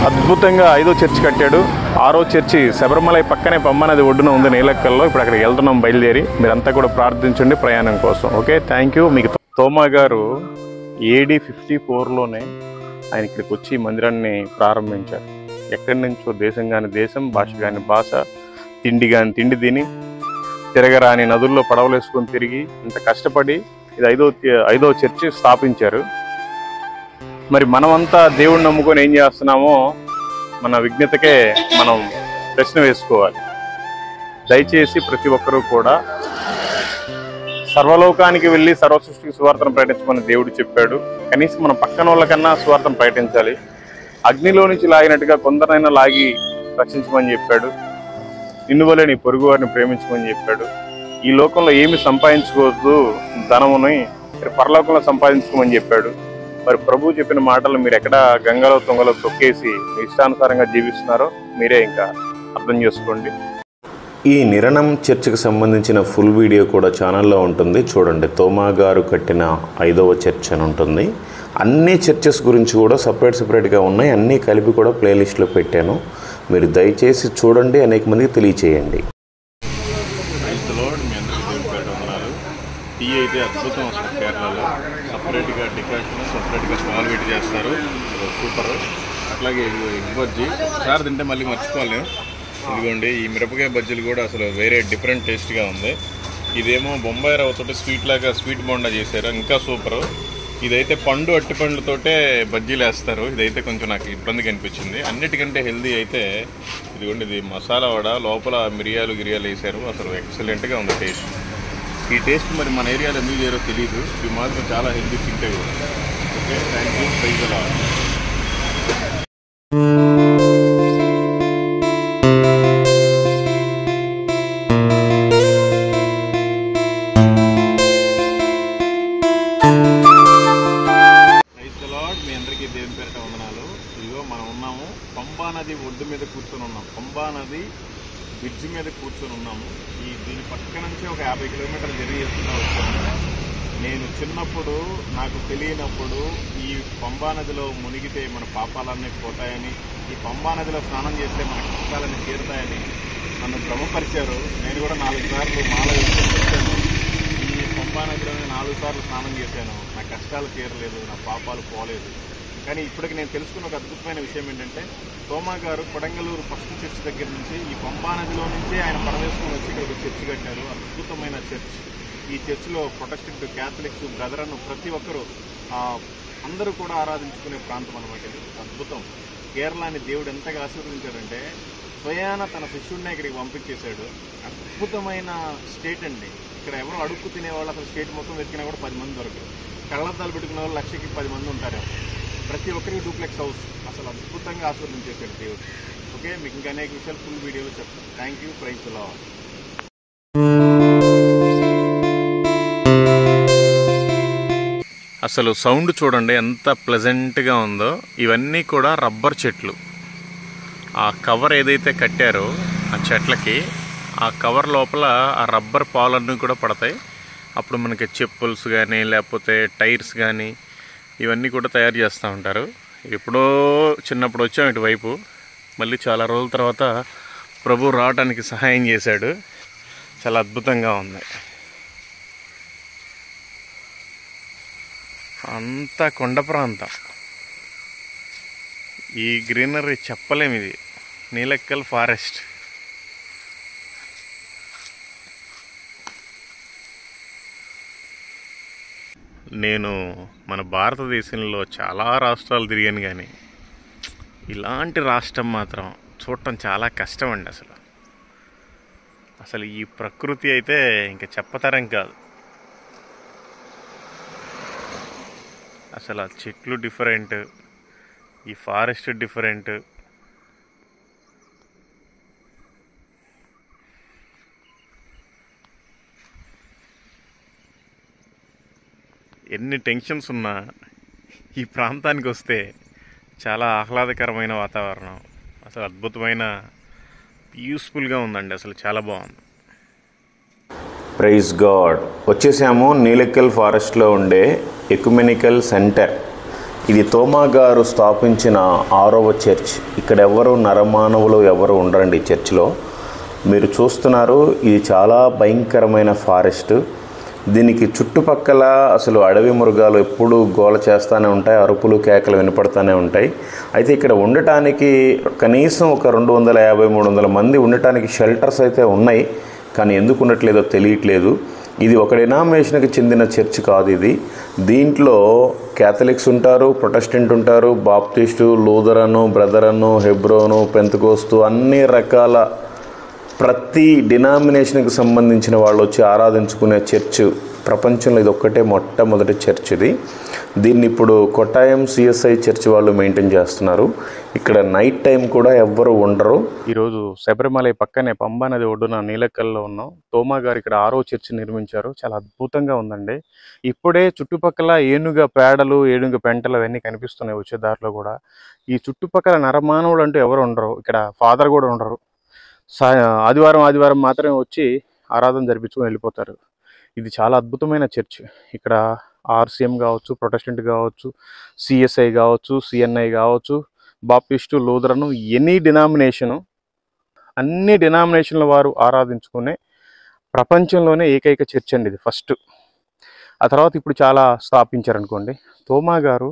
అద్భుతంగా 5వ చర్చి కట్టాడు. 6వ చర్చి శబరిమలై పక్కనే పంబనది ఒడ్డున ఉంది నీలక్కల్లో. ఇప్పుడు అక్కడికి వెళ్తున్నాం బయలుదేరి. మీరంతా కూడా ప్రార్థించండి ప్రయాణం కోసం. Okay, thank you. మీకు తోమా గారు AD 54లోనే ఆయన ఇక్కడికి వచ్చి మందిరాన్ని ప్రారంభించారు. ఎక్కడి నుంచో దేశం కాని దేశం, భాష కాని భాష, తిండి కాని తిండి తిని, తిరగరాని నదుల్లో పడవలేసుకొని తిరిగి ఇంత కష్టపడి ఇది 5వ చర్చి స్థాపించారు. మరి మనమంతా దేవుడిని నమ్ముకొని ఏం చేస్తున్నామో మన విజ్ఞతకే మనం ప్రశ్న వేసుకోవాలి. దయచేసి ప్రతి ఒక్కరూ కూడా సర్వలోకానికి వెళ్ళి సర్వసృష్టికి సువార్తను ప్రకటించమని దేవుడు చెప్పాడు. కనీసం మన పక్కన వాళ్ళకన్నా సువార్తను ప్రకటించాలి. అగ్నిలో నుంచి లాగినట్టుగా కొందరైనా లాగి రక్షించమని చెప్పాడు. నిన్ను వలె నీ పొరుగు వారిని ప్రేమించమని చెప్పాడు. ఈ లోకంలో ఏమి సంపాదించుకోవద్దు, ధనముని పరలోకంలో సంపాదించుకోమని చెప్పాడు. మరి ప్రభు చెప్పిన మాటలు మీరు ఎక్కడ గంగలో తుంగలో తొక్కేసి మీ ఇష్టానుసారంగా జీవిస్తున్నారో మీరే ఇంకా అర్థం చేసుకోండి. ఈ నిరణం చర్చ్కి సంబంధించిన ఫుల్ వీడియో కూడా ఛానల్లో ఉంటుంది, చూడండి. తోమా గారు కట్టిన 5వ చర్చ్ అని ఉంటుంది. అన్ని చర్చెస్ గురించి కూడా సపరేట్గా ఉన్నాయి, అన్నీ కలిపి కూడా ప్లేలిస్ట్లో పెట్టాను. మీరు దయచేసి చూడండి, అనేక మందికి తెలియచేయండి. టీ అయితే అద్భుతం అసలు. కేరళలో సపరేట్గా డికాషన్, సపరేట్గా స్మాల్ పెట్టి చేస్తారు, సూపర్. అట్లాగే ఎగ్ బజ్జీ ఒకసారి తింటే మళ్ళీ మర్చిపోలేము. ఇదిగోండి, ఈ మిరపకాయ బజ్జీలు కూడా అసలు వేరే డిఫరెంట్ టేస్ట్గా ఉంది. ఇదేమో బొంబాయి రవ్వతోటి స్వీట్ బోండా చేశారు, ఇంకా సూపరు. ఇదైతే పండు అట్టి పండ్లతోటే బజ్జీలు వేస్తారు. ఇదైతే కొంచెం నాకు ఇబ్బందిగా అనిపించింది. అన్నిటికంటే హెల్దీ అయితే ఇదిగోండి, ఇది మసాలా వడ, లోపల మిరియాలు వేశారు. అసలు ఎక్సలెంట్గా ఉంది టేస్ట్. ఈ టేస్ట్ మరి మన ఏరియాలో ఎందుకు చేయరో తెలియదు. ఇది మాత్రం చాలా హెల్దీ తింటే కూడా. Okay, thank you. Praise the lord. మీ అందరికీ దేవుని పేరిట వందనాలు. ఇదిగో మనం ఉన్నాము పంబా నది ఒడ్డు మీద కూర్చొని ఉన్నాం. పంబా నది బ్రిడ్జ్ మీద కూర్చొని ఉన్నాము. దీని పక్క నుంచి ఒక 50 కిలోమీటర్లు జర్నీ చేస్తున్నా వచ్చాను. నేను చిన్నప్పుడు నాకు తెలియనప్పుడు ఈ పంబా నదిలో మునిగితే మన పాపాలన్నీ పోతాయని, ఈ పంబా నదిలో స్నానం చేస్తే మన కష్టాలన్నీ తీరుతాయని నన్ను భ్రమపరిచారు. నేను కూడా 4 సార్లు మాల వేసుకొని వచ్చాను. ఈ పంబా నదిలోనే 4 సార్లు స్నానం చేశాను. నా కష్టాలు తీరలేదు, నా పాపాలు పోలేదు. కానీ ఇప్పటికి నేను తెలుసుకున్న ఒక అద్భుతమైన విషయం ఏంటంటే, తోమా గారు కొడంగలూరు ఫస్ట్ చర్చ్ దగ్గర నుంచి ఈ పంబా నదిలో నుంచి ఆయన పరమేశ్వరం వచ్చి ఇక్కడ ఒక చర్చ్ కట్టారు. అద్భుతమైన చర్చ్. ఈ చర్చ్లో ప్రొటెస్టెంట్, క్యాథలిక్స్, బ్రదరన్ ప్రతి ఒక్కరూ అందరూ కూడా ఆరాధించుకునే ప్రాంతం అనమాట. ఇది అద్భుతం. కేరళని దేవుడు ఎంతగా ఆశీర్వదించాడంటే స్వయాన తన శిష్యుడిని ఇక్కడికి పంపించేశాడు. అద్భుతమైన స్టేట్ అండి. ఇక్కడ ఎవరు అడుక్కు తినేవాళ్ళు అసలు స్టేట్ మొత్తం వెతికినా కూడా 10 మంది దొరకరు. కళ్ళద్దాలు పెట్టుకునే వాళ్ళు 1,00,000కి 10 మంది ఉంటారు. ప్రతి ఒక్కరికి డూప్లెక్స్ హౌస్. అసలు అద్భుతంగా ఆశీర్వదించేశాడు దేవుడు. ఓకే, మీకు ఇంకా అనేక విషయాలు ఫుల్ వీడియోలో చెప్తాను. Thank you. Praise the lord. అసలు సౌండ్ చూడండి ఎంత ప్లెజెంట్గా ఉందో. ఇవన్నీ కూడా రబ్బర్ చెట్లు. ఆ కవర్ ఏదైతే కట్టారో ఆ చెట్లకి, ఆ కవర్ లోపల ఆ రబ్బర్ పాలన్నీ కూడా పడతాయి. అప్పుడు మనకి చెప్పుల్స్ కానీ లేకపోతే టైర్స్ కానీ ఇవన్నీ కూడా తయారు చేస్తూ ఉంటారు. ఎప్పుడో చిన్నప్పుడు వచ్చాం ఇటువైపు, మళ్ళీ చాలా రోజుల తర్వాత ప్రభు రావడానికి సహాయం చేశాడు. చాలా అద్భుతంగా ఉంది. అంతా కొండ ప్రాంతం. ఈ గ్రీనరీ చెప్పలేము. ఇది నీలక్కల్ ఫారెస్ట్. నేను మన భారతదేశంలో చాలా రాష్ట్రాలు తిరిగాను, కానీ ఇలాంటి రాష్ట్రం మాత్రం చూడటం చాలా కష్టం అండి. అసలు ఈ ప్రకృతి అయితే ఇంకా చెప్పతరం కాదు. అసలు ఆ చెట్లు డిఫరెంట్, ఈ ఫారెస్ట్ డిఫరెంట్. ఎన్ని టెన్షన్స్ ఉన్నా ఈ ప్రాంతానికి వస్తే చాలా ఆహ్లాదకరమైన వాతావరణం. అసలు అద్భుతమైన పీస్ఫుల్గా ఉందండి. అసలు చాలా బాగుంది. Praise god. వచ్చేసాము నీలక్కల్ ఫారెస్ట్లో ఉండే ఎక్యుమెనికల్ సెంటర్. ఇది తోమా గారు స్థాపించిన 6వ చర్చ్. ఇక్కడ ఎవరు నరమానవులు ఎవరు ఉండరండి ఈ చర్చ్లో. మీరు చూస్తున్నారు, ఇది చాలా భయంకరమైన ఫారెస్ట్. దీనికి చుట్టుపక్కల అసలు అడవి మృగాలు ఎప్పుడూ గోల చేస్తూనే ఉంటాయి, అరుపులు కేకలు వినపడుతూనే ఉంటాయి. అయితే ఇక్కడ ఉండటానికి కనీసం ఒక 250-300 మంది ఉండటానికి షెల్టర్స్ అయితే ఉన్నాయి, కానీ ఎందుకు ఉండట్లేదో తెలియట్లేదు. ఇది ఒక డినామినేషన్కి చెందిన చర్చ్ కాదు ఇది. దీంట్లో క్యాథలిక్స్ ఉంటారు, ప్రొటెస్టెంట్ ఉంటారు, బాప్టిస్టు, లూథరను, బ్రదరను, హెబ్రోను, పెంతకోస్తు, అన్ని రకాల ప్రతి డినామినేషన్కి సంబంధించిన వాళ్ళు వచ్చి ఆరాధించుకునే చర్చ్ ప్రపంచంలో ఇది ఒక్కటే మొట్టమొదటి చర్చ్ ఇది. దీన్ని ఇప్పుడు కొట్టాయం సిఎస్ఐ చర్చ్ వాళ్ళు మెయింటైన్ చేస్తున్నారు. ఇక్కడ నైట్ టైం కూడా ఎవ్వరు ఉండరు. ఈరోజు శబరిమల పక్కనే పంబా నది ఒడ్డున నీలక్కల్లో ఉన్నాం. తోమా గారు ఇక్కడ 6వ చర్చ్ నిర్మించారు. చాలా అద్భుతంగా ఉందండి. ఇప్పుడే చుట్టుపక్కల ఏనుగ పేడలు, ఏనుగ పెంటలు అవన్నీ కనిపిస్తున్నాయి వచ్చే దారిలో కూడా. ఈ చుట్టుపక్కల నరమానవులు అంటూ ఎవరు ఉండరు. ఇక్కడ ఫాదర్ కూడా ఉండరు. ఆదివారం మాత్రమే వచ్చి ఆరాధన జరిపించుకొని వెళ్ళిపోతారు. ఇది చాలా అద్భుతమైన చర్చ్. ఇక్కడ ఆర్సిఎం కావచ్చు, ప్రొటెస్టెంట్ కావచ్చు, సిఎస్ఐ కావచ్చు, సిఎన్ఐ కావచ్చు, బాప్టిస్టు, లూథరను, ఎనీ డినామినేషను, అన్ని డినామినేషన్ల వారు ఆరాధించుకునే ప్రపంచంలోనే ఏకైక చర్చ్ అండి ఇది ఫస్ట్. ఆ తర్వాత ఇప్పుడు చాలా స్థాపించారనుకోండి. తోమా గారు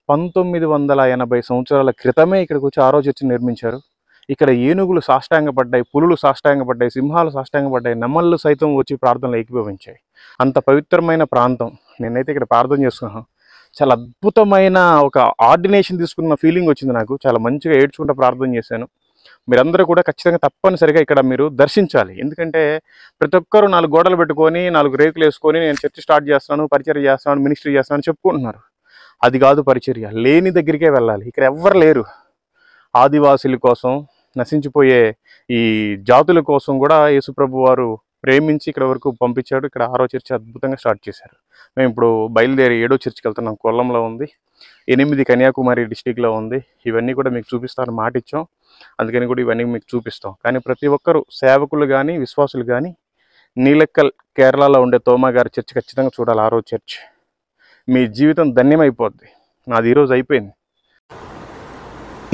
1980 సంవత్సరాల క్రితమే ఇక్కడికి వచ్చి 6వ చర్చ్ నిర్మించారు. ఇక్కడ ఏనుగులు సాష్టాంగపడ్డాయి, పులులు సాష్టాంగపడ్డాయి, సింహాలు సాష్టాంగపడ్డాయి, నెమళ్ళు సైతం వచ్చి ప్రార్థనలు ఏకీభవించాయి. అంత పవిత్రమైన ప్రాంతం. నేనైతే ఇక్కడ ప్రార్థన చేసుకున్నాను. చాలా అద్భుతమైన ఒక ఆర్డినేషన్ తీసుకున్న ఫీలింగ్ వచ్చింది నాకు. చాలా మంచిగా ఏడ్చుకుంటూ ప్రార్థన చేశాను. మీరందరూ కూడా ఖచ్చితంగా తప్పనిసరిగా ఇక్కడ మీరు దర్శించాలి. ఎందుకంటే ప్రతి ఒక్కరు 4 గోడలు పెట్టుకొని 4 రేకులు వేసుకొని నేను చర్చ్ స్టార్ట్ చేస్తున్నాను, పరిచర్య చేస్తున్నాను, మినిస్ట్రీ చేస్తున్నాను చెప్పుకుంటున్నారు. అది కాదు పరిచర్య. లేని దగ్గరికే వెళ్ళాలి. ఇక్కడ ఎవ్వరు లేరు. ఆదివాసుల కోసం, నశించిపోయే ఈ జాతుల కోసం కూడా యేసుప్రభు వారు ప్రేమించి ఇక్కడ వరకు పంపించాడు. ఇక్కడ 6వ చర్చ్ అద్భుతంగా స్టార్ట్ చేశారు. మేము ఇప్పుడు బయలుదేరి 7వ చర్చ్కి వెళ్తున్నాం. కొల్లంలో ఉంది, 8 కన్యాకుమారి డిస్టిక్లో ఉంది. ఇవన్నీ కూడా మీకు చూపిస్తాను మాట ఇచ్చాం. అందుకని కూడా ఇవన్నీ మీకు చూపిస్తాం. కానీ ప్రతి ఒక్కరు సేవకులు కానీ విశ్వాసులు కానీ నీలక్కల్ కేరళలో ఉండే తోమా గారి చర్చ్ ఖచ్చితంగా చూడాలి. 6వ చర్చ్. మీ జీవితం ధన్యమైపోద్ది. నాది ఈరోజు అయిపోయింది.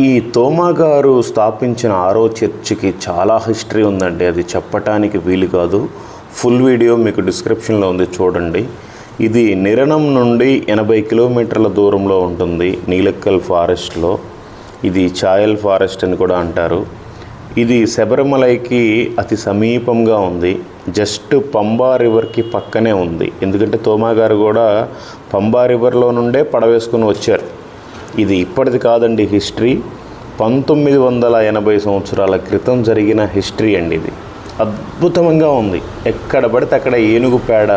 ఈ తోమా గారు స్థాపించిన 6వ చర్చికి చాలా హిస్టరీ ఉందండి. అది చెప్పటానికి వీలు కాదు. ఫుల్ వీడియో మీకు డిస్క్రిప్షన్లో ఉంది, చూడండి. ఇది నిరణం నుండి 80 కిలోమీటర్ల దూరంలో ఉంటుంది, నీలక్కల్ ఫారెస్ట్లో. ఇది చాయల్ ఫారెస్ట్ అని కూడా అంటారు. ఇది శబరిమలైకి అతి సమీపంగా ఉంది. జస్ట్ పంబా రివర్కి పక్కనే ఉంది. ఎందుకంటే తోమా గారు కూడా పంబా రివర్లో నుండే పడవేసుకొని వచ్చారు. ఇది ఇప్పటిది కాదండి హిస్టరీ. 1980 సంవత్సరాల క్రితం జరిగిన హిస్టరీ అండి ఇది. అద్భుతంగా ఉంది. ఎక్కడ పడితే అక్కడ ఏనుగు పేడ,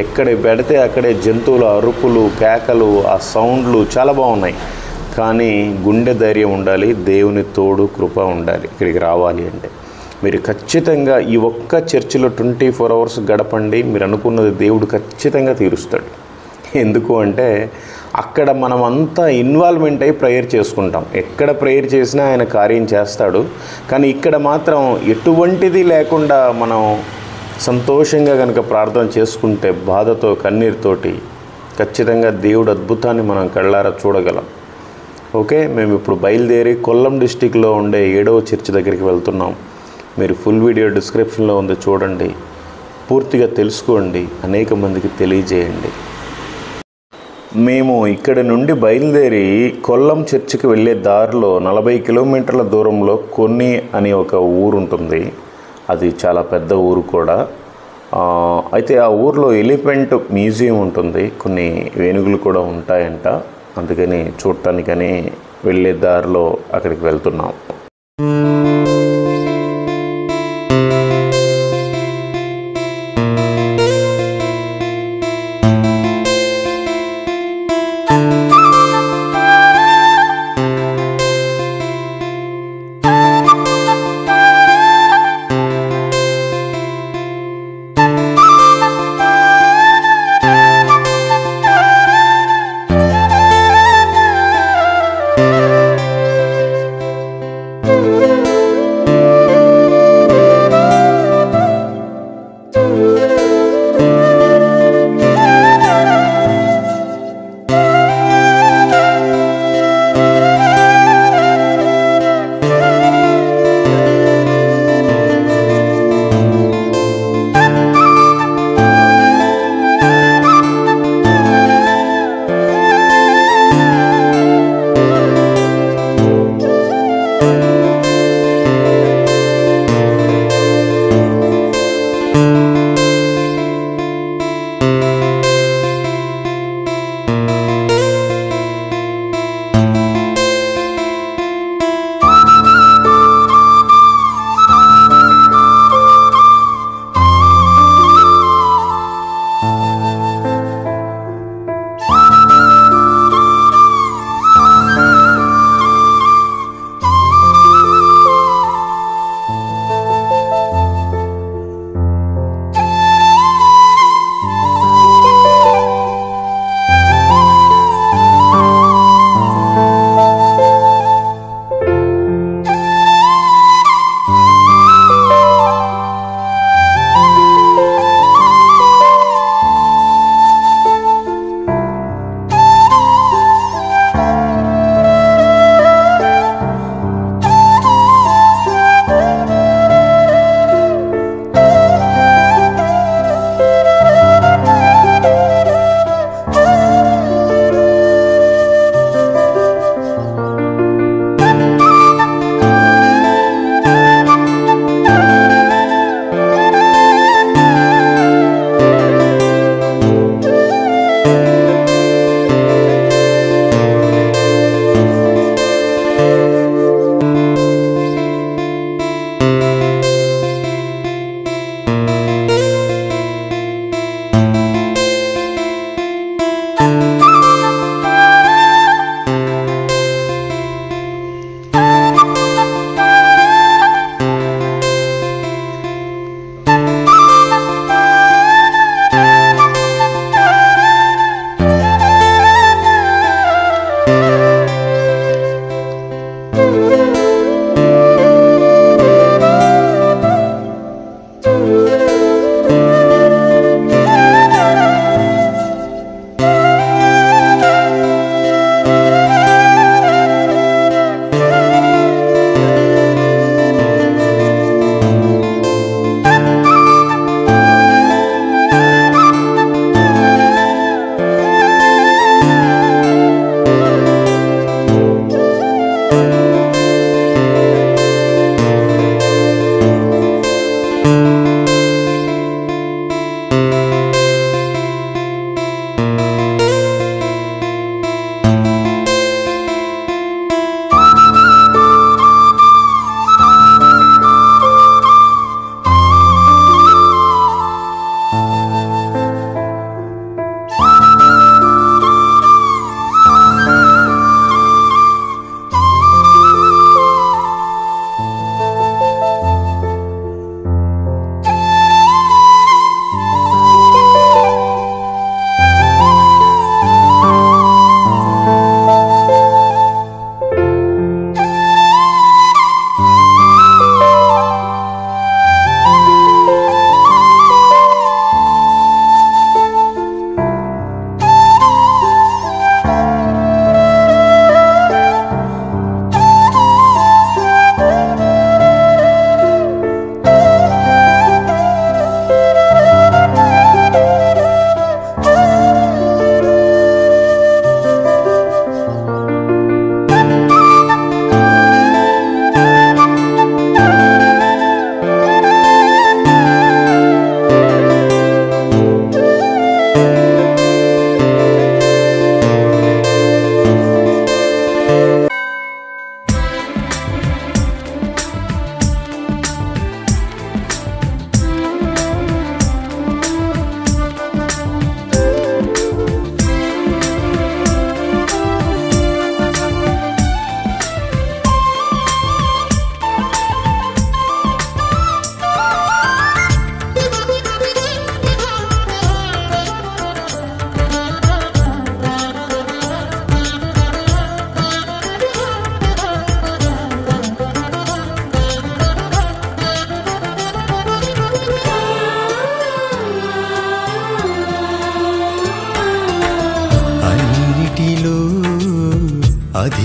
ఎక్కడ పెడితే అక్కడే జంతువుల అరుపులు, కేకలు, ఆ సౌండ్లు చాలా బాగున్నాయి. కానీ గుండె ధైర్యం ఉండాలి, దేవుని తోడు కృప ఉండాలి ఇక్కడికి రావాలి అంటే. మీరు ఖచ్చితంగా ఈ ఒక్క చర్చిలో 24 అవర్స్ గడపండి. మీరు అనుకున్నది దేవుడు ఖచ్చితంగా తీరుస్తాడు. ఎందుకు అంటే అక్కడ మనం అంతా ఇన్వాల్వ్మెంట్ అయ్యి ప్రేయర్ చేసుకుంటాం. ఎక్కడ ప్రేయర్ చేసినా ఆయన కార్యం చేస్తాడు. కానీ ఇక్కడ మాత్రం ఎటువంటిది లేకుండా మనం సంతోషంగా కనుక ప్రార్థన చేసుకుంటే, బాధతో కన్నీరుతోటి, ఖచ్చితంగా దేవుడు అద్భుతాన్ని మనం కళ్ళారా చూడగలం. ఓకే, మేము ఇప్పుడు బయలుదేరి కొల్లం డిస్టిక్లో ఉండే 7వ చర్చ్ దగ్గరికి వెళ్తున్నాం. మీరు ఫుల్ వీడియో డిస్క్రిప్షన్లో ఉంది, చూడండి. పూర్తిగా తెలుసుకోండి, అనేక మందికి తెలియజేయండి. మేము ఇక్కడ నుండి బయలుదేరి కొల్లం చర్చికి వెళ్ళే దారిలో 40 కిలోమీటర్ల దూరంలో కొన్ని అని ఒక ఊరు ఉంటుంది. అది చాలా పెద్ద ఊరు కూడా. అయితే ఆ ఊర్లో ఎలిఫెంట్ మ్యూజియం ఉంటుంది, కొన్ని ఏనుగులు కూడా ఉంటాయంట. అందుకని చూడటానికని వెళ్ళే దారిలో అక్కడికి వెళ్తున్నాం.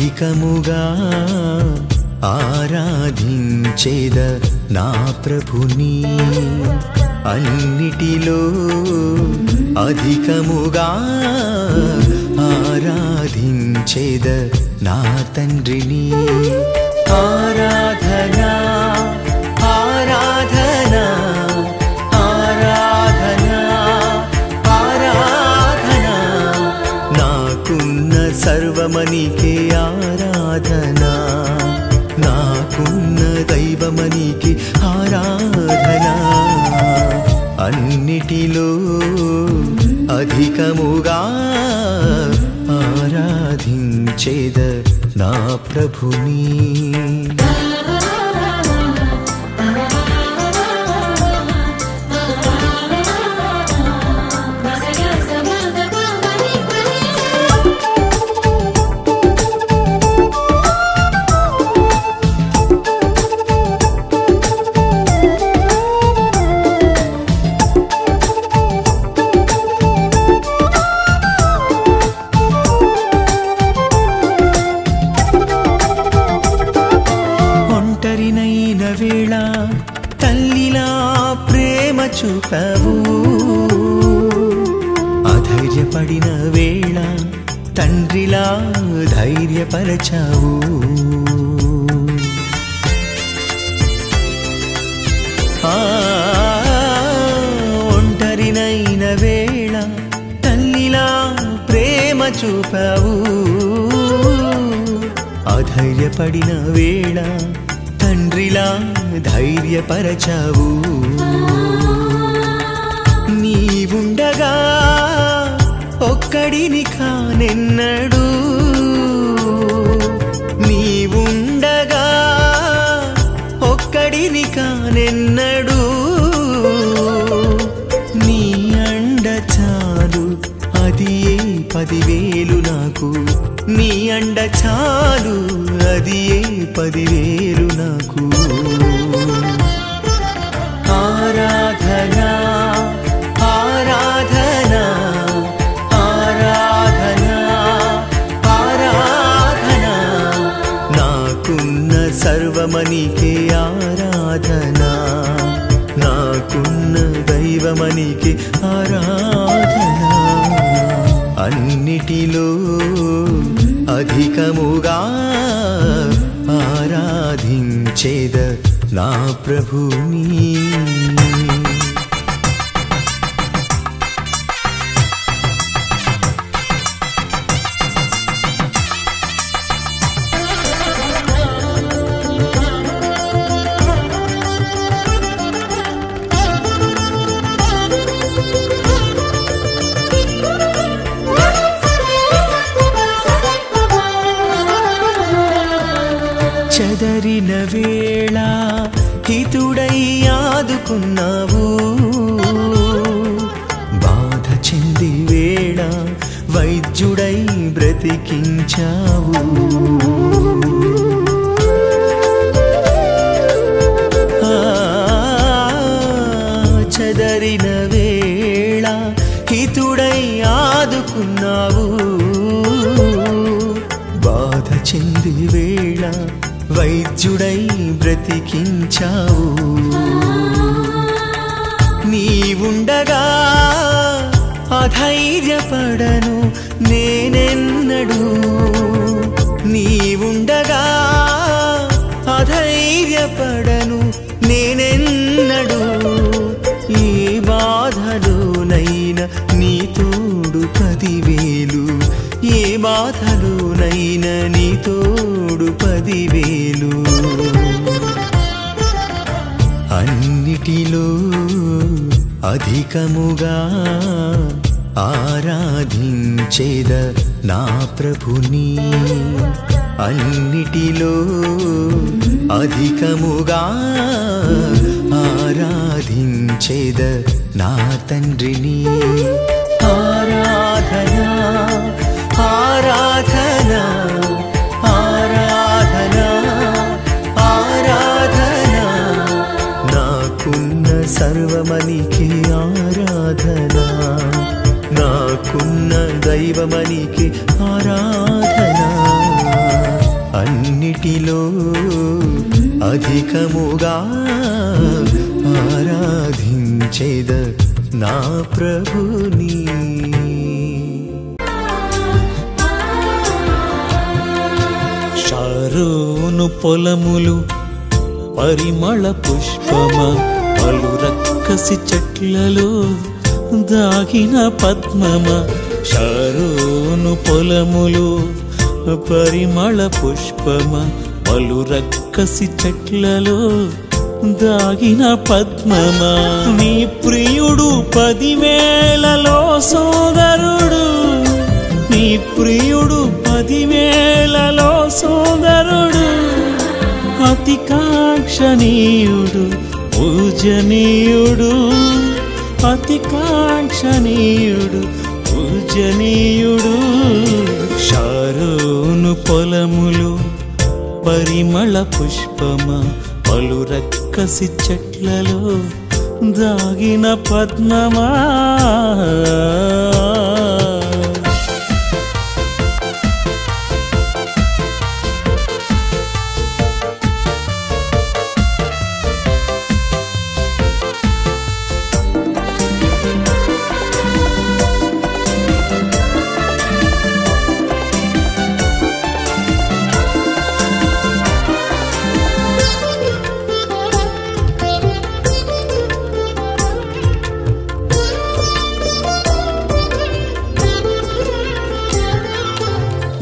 అధికముగా ఆరాధించేద నా ప్రభుని అన్నిటిలో అధికముగా ఆరాధించేద నా తండ్రిని ఆరాధనా ఆరాధనా ఆరాధనా ఆరాధనా నాకున్న సర్వమనికే ఆరాధనా నాకున్న దైవమనికే ఆరాధనా అన్నిటిలో అధికముగా ఆరాధించేద నా ప్రభుని వేళ తల్లిలా ప్రేమ చూపావు అధైర్యపడిన వేళ తండ్రిలా ధైర్యపరచావు ఒంటరినైన వేళ తల్లిలా ప్రేమ చూపావు అధైర్యపడిన వేళ తండ్రిలా ధైర్యపరచావు నీవుండగా ఒక్కడిని కానెన్నడు నీవుండగా ఒక్కడిని కానెన్నడు నీ అండ చాలు అది 10,000 నాకు నీ అండ చాలు అది 10,000 నాకు ఆరాధనా ఆరాధనా ఆరాధనా ఆరాధనా నాకున్న సర్వమనికే ఆరాధనా నాకున్న దైవమనికే ఆరాధనా అన్నిటిలో అధికముగా ఆరాధించేద నా ప్రభుని చెదరిన వేళ హితుడై ఆదుకున్నావు బాధ చెంది వేళ వైద్యుడై బ్రతికించావు చెదరిన వేళ హితుడై ఆదుకున్నావు బాధ చెంది వేళ వైద్యుడై బ్రతికించావు నీవుండగా అధైర్యపడను నేనెన్నడు నీవుండగా అధైర్యపడను నేనెన్నడు ఏ బాధలోనైనా నీ తోడు 10,000 ఏ బాధలోనైనా నీ తోడు 10,000 అన్నిటిలో అధికముగా ఆరాధించేద నా ప్రభుని అన్నిటిలో అధికముగా ఆరాధించేద నా తండ్రిని ఆరాధనా ఆరాధనా ఆరాధనా ఆరాధనా నాకున్న సర్వమనికే ఆరాధనా నాకున్న దైవమనికే ఆరాధనా నాలో అధికముగా ఆరాధించేద నా ప్రభుని. షారోను పొలములు పరిమళ పుష్పమ, పలు రక్కసి చెట్లలో దాగిన పద్మమ. షారోను పొలములు పరిమళ పుష్పమ, పలు రక్కసి చెట్లలో దాగిన పద్మమ. నీ ప్రియుడు 10,000లలో సోదరుడు, నీ ప్రియుడు 10,000లలో సోదరుడు. అతి కాంక్షణీయుడు పూజనీయుడు, అతి కాంక్షణీయుడు పూజనీయుడు. షారోను పొలములు పరిమళ పుష్పమ, పలు రక్కసి చెట్లలో దాగిన పద్మమా.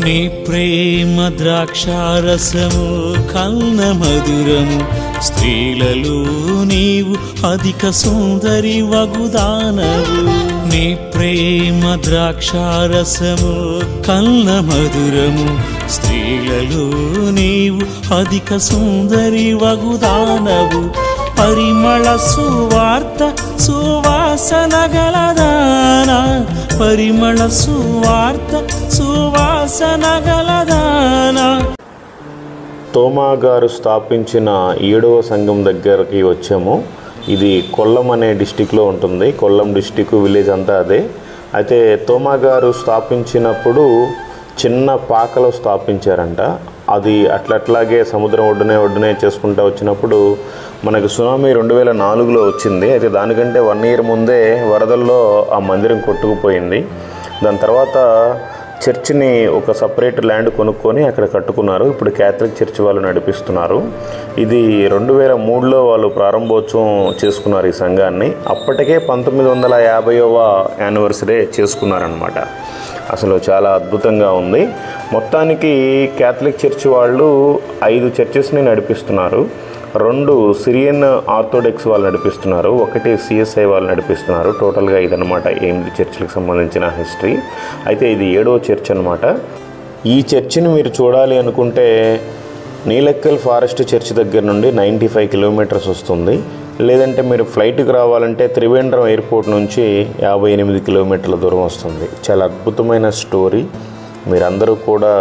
నీ ప్రేమ ద్రాక్షారసము కన్న మధురము, స్త్రీలలో నీవు అధిక సుందరి వగుదానవు. నీ ప్రేమ ద్రాక్షారసము కన్న మధురము, స్త్రీలలో నీవు అధిక సుందరి వగుదానవు. పరిమళ సువార్త సువాసన గలదానా, పరిమళ సువార్త సువాసన గలదానా. తోమా గారు స్థాపించిన 7వ సంఘం దగ్గరికి వచ్చాము. ఇది కొల్లం అనే డిస్టిక్లో ఉంటుంది. కొల్లం డిస్టిక్ విలేజ్ అంతా అదే. అయితే తోమా గారు స్థాపించినప్పుడు చిన్న పాకలో స్థాపించారంట. అది అట్లాగే సముద్రం ఒడ్డునే చేసుకుంటూ వచ్చినప్పుడు మనకు సునామీ 2004లో వచ్చింది. అయితే దానికంటే 1 year ముందే వరదల్లో ఆ మందిరం కొట్టుకుపోయింది. దాని తర్వాత చర్చిని ఒక సపరేట్ ల్యాండ్ కొనుక్కొని అక్కడ కట్టుకున్నారు. ఇప్పుడు క్యాథలిక్ చర్చ్ వాళ్ళు నడిపిస్తున్నారు. ఇది 2003లో వాళ్ళు ప్రారంభోత్సవం చేసుకున్నారు ఈ సంఘాన్ని. అప్పటికే 1950వ యానివర్సరీ చేసుకున్నారనమాట. అసలు చాలా అద్భుతంగా ఉంది. మొత్తానికి క్యాథలిక్ చర్చ్ వాళ్ళు 5 చర్చెస్ని నడిపిస్తున్నారు. 2 సిరియన్ ఆర్థోడాక్స్ వాళ్ళు నడిపిస్తున్నారు, 1 సిఎస్ఐ వాళ్ళు నడిపిస్తున్నారు. టోటల్గా ఇదనమాట 8 చర్చిలకు సంబంధించిన హిస్టరీ. అయితే ఇది 7వ చర్చ్ అనమాట. ఈ చర్చిని మీరు చూడాలి అనుకుంటే నీలెక్కల్ ఫారెస్ట్ చర్చ్ దగ్గర నుండి 95 కిలోమీటర్స్ వస్తుంది. లేదంటే మీరు ఫ్లైట్కి రావాలంటే త్రివేంద్రం ఎయిర్పోర్ట్ నుంచి 58 కిలోమీటర్ల దూరం వస్తుంది. చాలా అద్భుతమైన స్టోరీ. మీరందరూ కూడా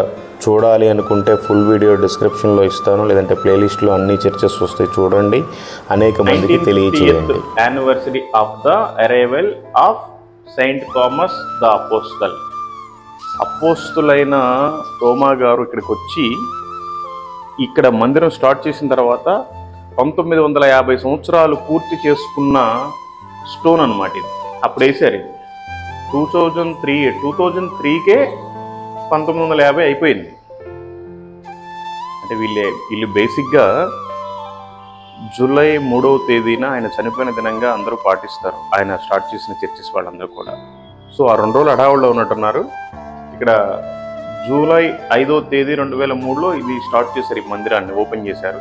చూడాలి అనుకుంటే ఫుల్ వీడియో డిస్క్రిప్షన్లో ఇస్తాను, లేదంటే ప్లేలిస్ట్లో అన్ని చర్చెస్ వస్తాయి, చూడండి, అనేక మందికి తెలియచేయండి. Anniversary of the arrival of Saint Thomas the apostle. అపోస్తులైన తోమా గారు ఇక్కడికి వచ్చి ఇక్కడ మందిరం స్టార్ట్ చేసిన తర్వాత 1950 సంవత్సరాలు పూర్తి చేసుకున్న స్టోన్ అన్నమాట ఇది. అప్పుడు వేసారు. ఇది 2003కే 1950 అయిపోయింది. అంటే వీళ్ళు బేసిక్గా జూలై 3వ తేదీన ఆయన చనిపోయిన దినంగా అందరూ పాటిస్తారు, ఆయన స్టార్ట్ చేసిన చర్చెస్ వాళ్ళందరూ కూడా. సో ఆ 2 రోజులు హడావుల్లో ఉన్నట్టున్నారు. ఇక్కడ జూలై 5వ తేదీ 2003లో ఇది స్టార్ట్ చేశారు, ఈ మందిరాన్ని ఓపెన్ చేశారు.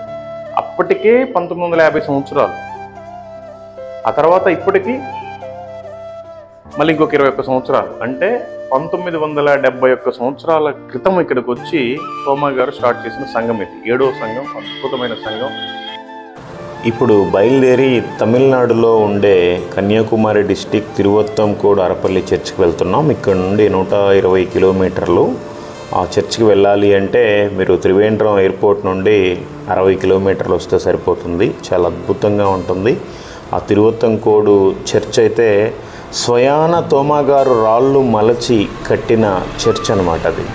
అప్పటికే 1950 సంవత్సరాలు. ఆ తర్వాత ఇప్పటికీ మళ్ళీ ఇంకొక 21 సంవత్సరాలు, అంటే 1971 సంవత్సరాల క్రితం ఇక్కడికి వచ్చి తోమా గారు స్టార్ట్ చేసిన సంఘం ఇది. 7వ సంఘం, అద్భుతమైన సంఘం. ఇప్పుడు బయలుదేరి తమిళనాడులో ఉండే కన్యాకుమారి డిస్టిక్ తిరువత్తంకోడ్ అరపల్లి చర్చ్కి వెళ్తున్నాం. ఇక్కడ నుండి 120 కిలోమీటర్లు. ఆ చర్చ్కి వెళ్ళాలి అంటే మీరు త్రివేంద్రం ఎయిర్పోర్ట్ నుండి 60 కిలోమీటర్లు వస్తే సరిపోతుంది. చాలా అద్భుతంగా ఉంటుంది. ఆ తిరువత్తంకోడు చర్చ్ అయితే స్వయాన తోమా గారు రాళ్ళు మలచి కట్టిన చర్చ్ అన్నమాట అది.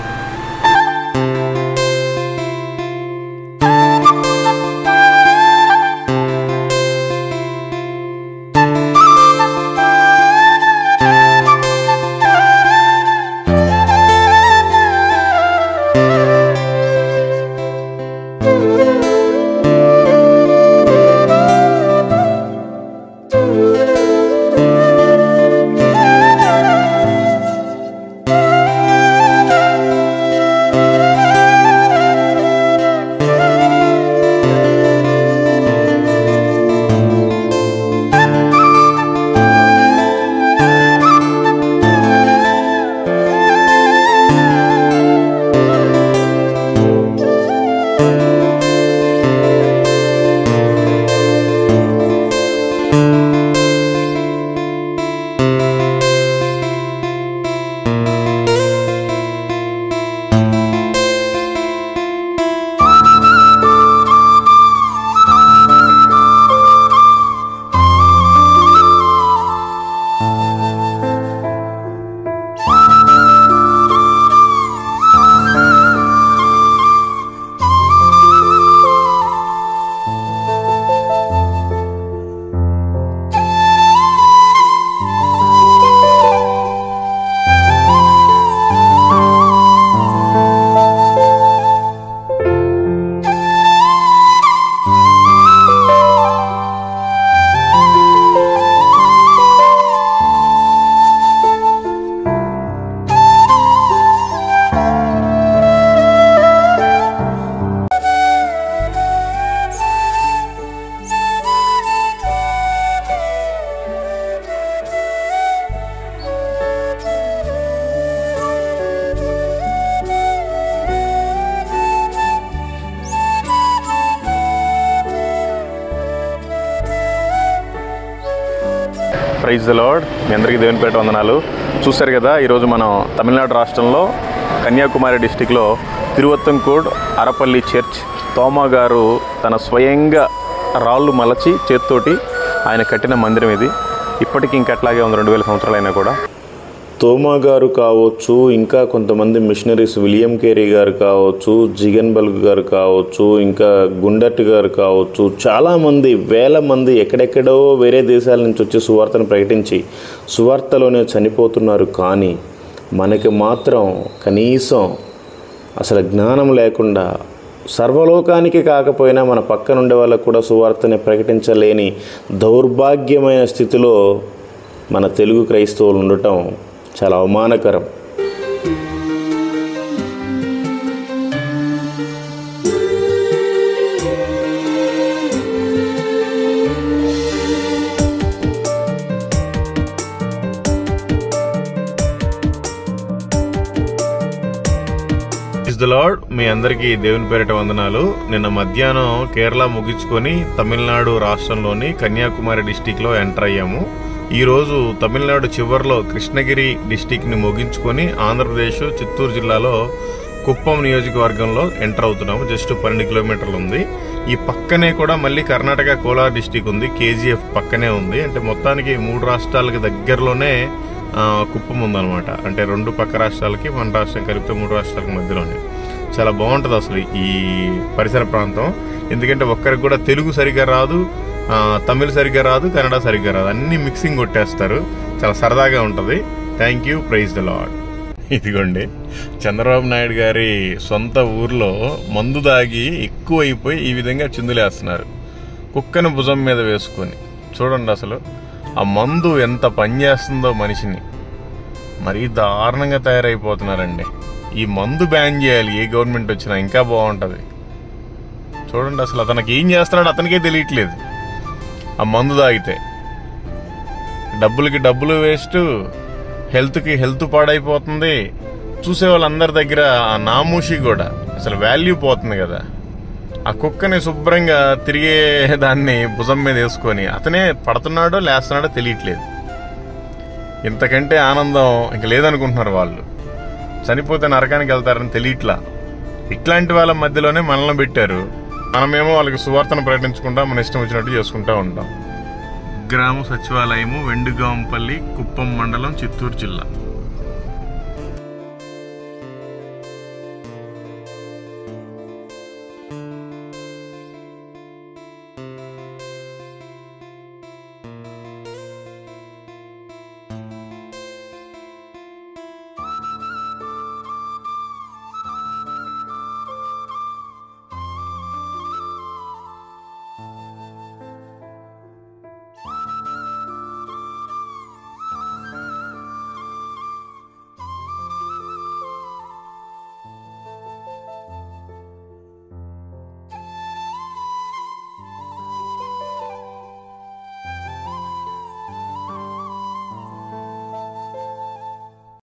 Praise the lord. మీ అందరికీ దేవుని పేరిట వందనాలు. చూశారు కదా, ఈరోజు మనం తమిళనాడు రాష్ట్రంలో కన్యాకుమారి డిస్టిక్లో తిరువత్తంకూడ్ అరపల్లి చర్చ్ తోమా గారు తన స్వయంగా రాళ్ళు మలచి చేత్తోటి ఆయన కట్టిన మందిరం ఇది. ఇప్పటికీ ఇంకా అట్లాగే ఉంది, 2000 సంవత్సరాలైనా కూడా. తోమా గారు కావచ్చు, ఇంకా కొంతమంది మిషనరీస్ విలియం కేరీ గారు కావచ్చు, జిగన్ బల్గ్ గారు కావచ్చు, ఇంకా గుండట్ గారు కావచ్చు, చాలామంది వేల మంది ఎక్కడెక్కడో వేరే దేశాల నుంచి వచ్చి సువార్తను ప్రకటించి సువార్తలోనే చనిపోతున్నారు. కానీ మనకి మాత్రం కనీసం అసలు జ్ఞానం లేకుండా, సర్వలోకానికి కాకపోయినా మన పక్కనుండే వాళ్ళకు కూడా సువార్తని ప్రకటించలేని దౌర్భాగ్యమైన స్థితిలో మన తెలుగు క్రైస్తవులు ఉండటం చాలా అవమానకరం. The lord. మీ అందరికీ దేవుని పేరిట వందనాలు. నిన్న మధ్యాహ్నం కేరళ ముగించుకొని తమిళనాడు రాష్ట్రంలోని కన్యాకుమారి డిస్టిక్లో ఎంటర్ అయ్యాము. ఈరోజు తమిళనాడు చివరిలో కృష్ణగిరి డిస్టిక్ని ముగించుకొని ఆంధ్రప్రదేశ్ చిత్తూరు జిల్లాలో కుప్పం నియోజకవర్గంలో ఎంటర్ అవుతున్నాము. జస్ట్ 12 కిలోమీటర్లు ఉంది. ఈ పక్కనే కూడా మళ్ళీ కర్ణాటక కోలార్ డిస్టిక్ ఉంది, KGF పక్కనే ఉంది. అంటే మొత్తానికి 3 రాష్ట్రాలకి దగ్గరలోనే కుప్పం ఉందన్నమాట. అంటే 2 పక్క రాష్ట్రాలకి మన రాష్ట్రం కలిపితే 3 రాష్ట్రాలకి మధ్యలోనే. చాలా బాగుంటుంది అసలు ఈ పరిసర ప్రాంతం. ఎందుకంటే ఒక్కరికి కూడా తెలుగు సరిగ్గా రాదు, తమిళ సరిగ్గా రాదు, కన్నడ సరిగ్గా రాదు, అన్ని మిక్సింగ్ కొట్టేస్తారు. చాలా సరదాగా ఉంటుంది. Thank you. Praise the lord. ఇదిగోండి, చంద్రబాబు నాయుడు గారి సొంత ఊర్లో మందు దాగి ఎక్కువైపోయి ఈ విధంగా చిందులేస్తున్నారు, కుక్కను భుజం మీద వేసుకొని. చూడండి అసలు ఆ మందు ఎంత పనిచేస్తుందో మనిషిని. మరీ దారుణంగా తయారైపోతున్నారండి. ఈ మందు బ్యాన్ చేయాలి ఏ గవర్నమెంట్ వచ్చినా, ఇంకా బాగుంటుంది. చూడండి అసలు అతనికి ఏం చేస్తున్నాడు అతనికే తెలియట్లేదు. ఆ మందు తాగితే డబ్బులకి డబ్బులు వేస్ట్, హెల్త్కి హెల్త్ పాడైపోతుంది. చూసే వాళ్ళందరి దగ్గర ఆ నామూషి కూడా అసలు వాల్యూ పోతుంది కదా. ఆ కుక్కని శుభ్రంగా తిరిగే దాన్ని భుజం మీద వేసుకొని అతనే పడుతున్నాడో లేస్తున్నాడో తెలియట్లేదు. ఇంతకంటే ఆనందం ఇంక లేదనుకుంటున్నారు వాళ్ళు. చనిపోతే నరకానికి వెళ్తారని తెలియట్లా. ఇట్లాంటి వాళ్ళ మధ్యలోనే మనల్ని పెట్టారు. మనమేమో వాళ్ళకి సువార్తను ప్రకటించకుండా మన ఇష్టం వచ్చినట్టు చేసుకుంటూ ఉంటాం. గ్రామ సచివాలయము వెండుగాంపల్లి, కుప్పం మండలం, చిత్తూరు జిల్లా.